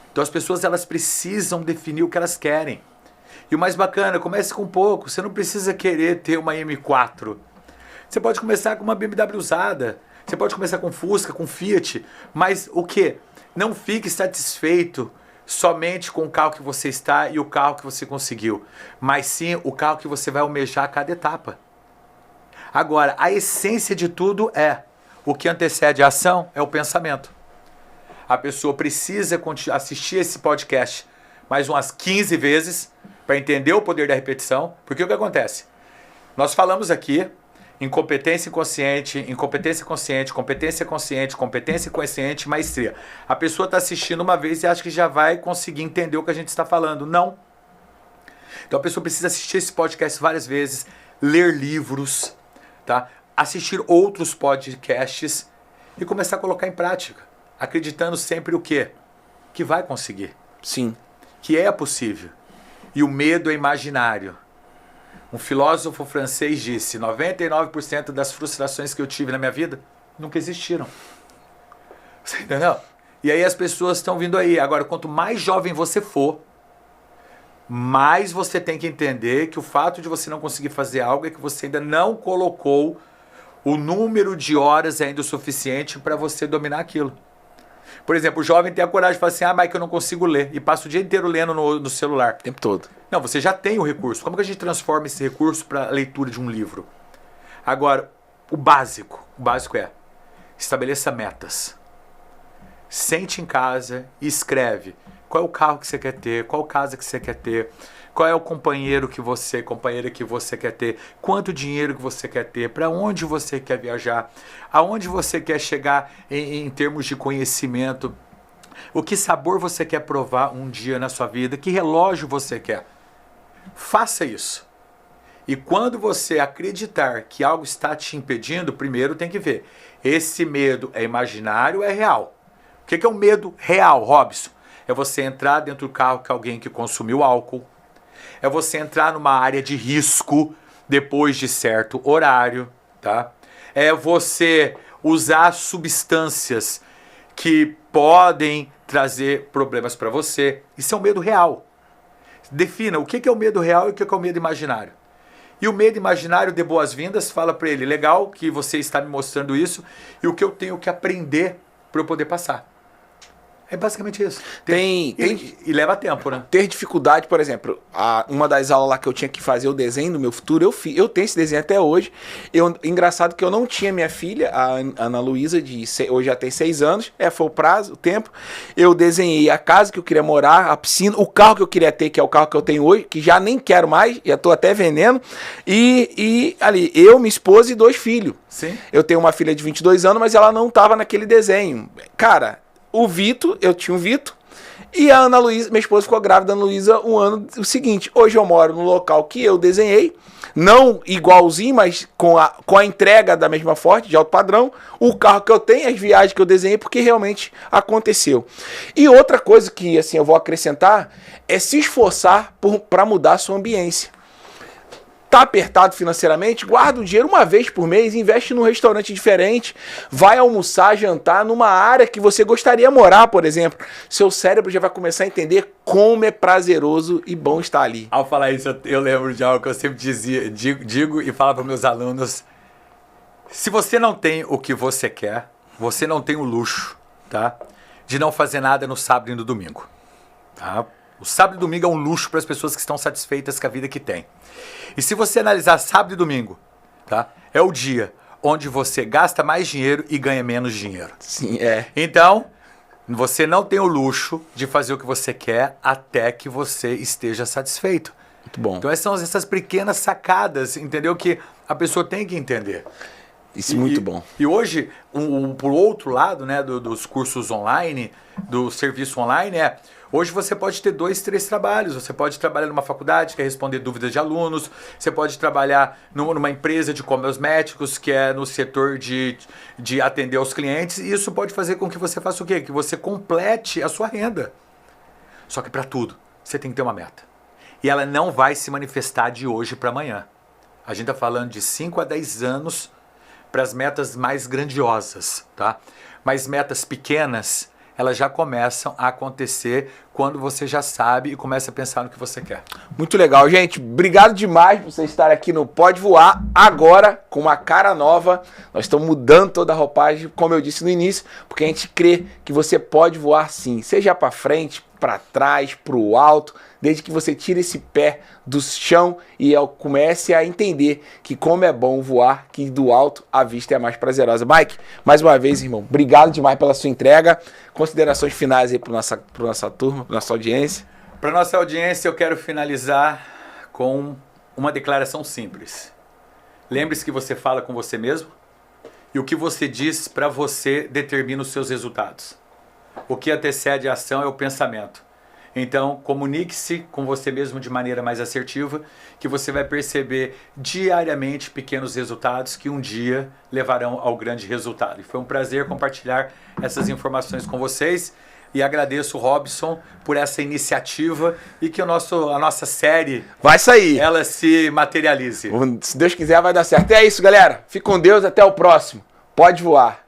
Então as pessoas elas precisam definir o que elas querem. E o mais bacana, comece com pouco, você não precisa querer ter uma M4. Você pode começar com uma BMW usada, você pode começar com Fusca, com Fiat, mas o quê? Não fique satisfeito somente com o carro que você está e o carro que você conseguiu, mas sim o carro que você vai almejar a cada etapa. Agora, a essência de tudo é, o que antecede a ação é o pensamento. A pessoa precisa assistir esse podcast mais umas 15 vezes para entender o poder da repetição, porque o que acontece? Nós falamos aqui em competência inconsciente, competência consciente, maestria. A pessoa está assistindo uma vez e acha que já vai conseguir entender o que a gente está falando. Não. Então a pessoa precisa assistir esse podcast várias vezes, ler livros, tá? Assistir outros podcasts e começar a colocar em prática, acreditando sempre o quê? Que vai conseguir. Sim. Que é possível. E o medo é imaginário. Um filósofo francês disse, 99% das frustrações que eu tive na minha vida nunca existiram. Você entendeu? E aí as pessoas estão vindo aí. Agora, quanto mais jovem você for, mais você tem que entender que o fato de você não conseguir fazer algo é que você ainda não colocou o número de horas ainda o suficiente para você dominar aquilo. Por exemplo, o jovem tem a coragem de falar assim, Mike, eu não consigo ler. E passa o dia inteiro lendo no celular. O tempo todo. Não, você já tem o recurso. Como que a gente transforma esse recurso para a leitura de um livro? Agora, o básico é, estabeleça metas. Sente em casa e escreve. Qual é o carro que você quer ter? Qual casa que você quer ter? Qual é o companheira que você quer ter? Quanto dinheiro que você quer ter? Para onde você quer viajar? Aonde você quer chegar em termos de conhecimento? O que sabor você quer provar um dia na sua vida? Que relógio você quer? Faça isso. E quando você acreditar que algo está te impedindo, primeiro tem que ver. Esse medo é imaginário ou é real? O que é um medo real, Robson? É você entrar dentro do carro com alguém que consumiu álcool. É você entrar numa área de risco depois de certo horário, tá? É você usar substâncias que podem trazer problemas para você. Isso é um medo real. Defina o que é o medo real e o que é o medo imaginário. E o medo imaginário de boas-vindas fala para ele, legal que você está me mostrando isso e o que eu tenho que aprender para eu poder passar. É basicamente isso. E leva tempo, né? Ter dificuldade, por exemplo, uma das aulas lá que eu tinha que fazer o desenho do meu futuro, eu tenho esse desenho até hoje. Engraçado que eu não tinha minha filha, a Ana Luísa, hoje já tem 6 anos, foi o prazo, o tempo. Eu desenhei a casa que eu queria morar, a piscina, o carro que eu queria ter, que é o carro que eu tenho hoje, que já nem quero mais, já estou até vendendo. E ali, eu, minha esposa e 2 filhos. Sim. Eu tenho uma filha de 22 anos, mas ela não estava naquele desenho. Cara, eu tinha um Vitor, e a Ana Luísa, minha esposa ficou grávida da Ana Luísa o seguinte, hoje eu moro no local que eu desenhei, não igualzinho, mas com a entrega da mesma forte, de alto padrão, o carro que eu tenho, as viagens que eu desenhei, porque realmente aconteceu. E outra coisa que assim, eu vou acrescentar, é se esforçar para mudar a sua ambiência. Tá apertado financeiramente, guarda o dinheiro uma vez por mês, investe num restaurante diferente, vai almoçar, jantar numa área que você gostaria de morar, por exemplo. Seu cérebro já vai começar a entender como é prazeroso e bom estar ali. Ao falar isso, eu lembro de algo que eu sempre digo e falo para meus alunos. Se você não tem o que você quer, você não tem o luxo, tá, de não fazer nada no sábado e no domingo. Tá? O sábado e domingo é um luxo para as pessoas que estão satisfeitas com a vida que tem. E se você analisar sábado e domingo, tá? É o dia onde você gasta mais dinheiro e ganha menos dinheiro. Sim, é. Então, Você não tem o luxo de fazer o que você quer até que você esteja satisfeito. Muito bom. Então essas são essas pequenas sacadas, entendeu? Que a pessoa tem que entender. Isso é muito bom. E hoje, por outro lado, né, dos cursos online, do serviço online, hoje você pode ter 2, 3 trabalhos. Você pode trabalhar numa faculdade, que é responder dúvidas de alunos. Você pode trabalhar numa empresa de cosméticos, que é no setor de atender aos clientes. E isso pode fazer com que você faça o quê? Que você complete a sua renda. Só que para tudo, você tem que ter uma meta. E ela não vai se manifestar de hoje para amanhã. A gente está falando de 5 a 10 anos para as metas mais grandiosas, tá? Mas metas pequenas, elas já começam a acontecer quando você já sabe e começa a pensar no que você quer. Muito legal, gente. Obrigado demais por você estar aqui no Pode Voar, agora com uma cara nova. Nós estamos mudando toda a roupagem, como eu disse no início, porque a gente crê que você pode voar sim, seja para frente, para trás, para o alto, desde que você tire esse pé do chão e comece a entender que como é bom voar, que do alto a vista é mais prazerosa. Mike, mais uma vez, irmão, obrigado demais pela sua entrega. Considerações finais aí para nossa turma, para nossa audiência. Para nossa audiência, eu quero finalizar com uma declaração simples. Lembre-se que você fala com você mesmo e o que você diz para você determina os seus resultados. O que antecede a ação é o pensamento. Então, comunique-se com você mesmo de maneira mais assertiva, que você vai perceber diariamente pequenos resultados que um dia levarão ao grande resultado. E foi um prazer compartilhar essas informações com vocês e agradeço o Robson por essa iniciativa e que a nossa série vai sair, ela se materialize. Se Deus quiser, vai dar certo. É isso, galera. Fique com Deus, até o próximo. Pode voar.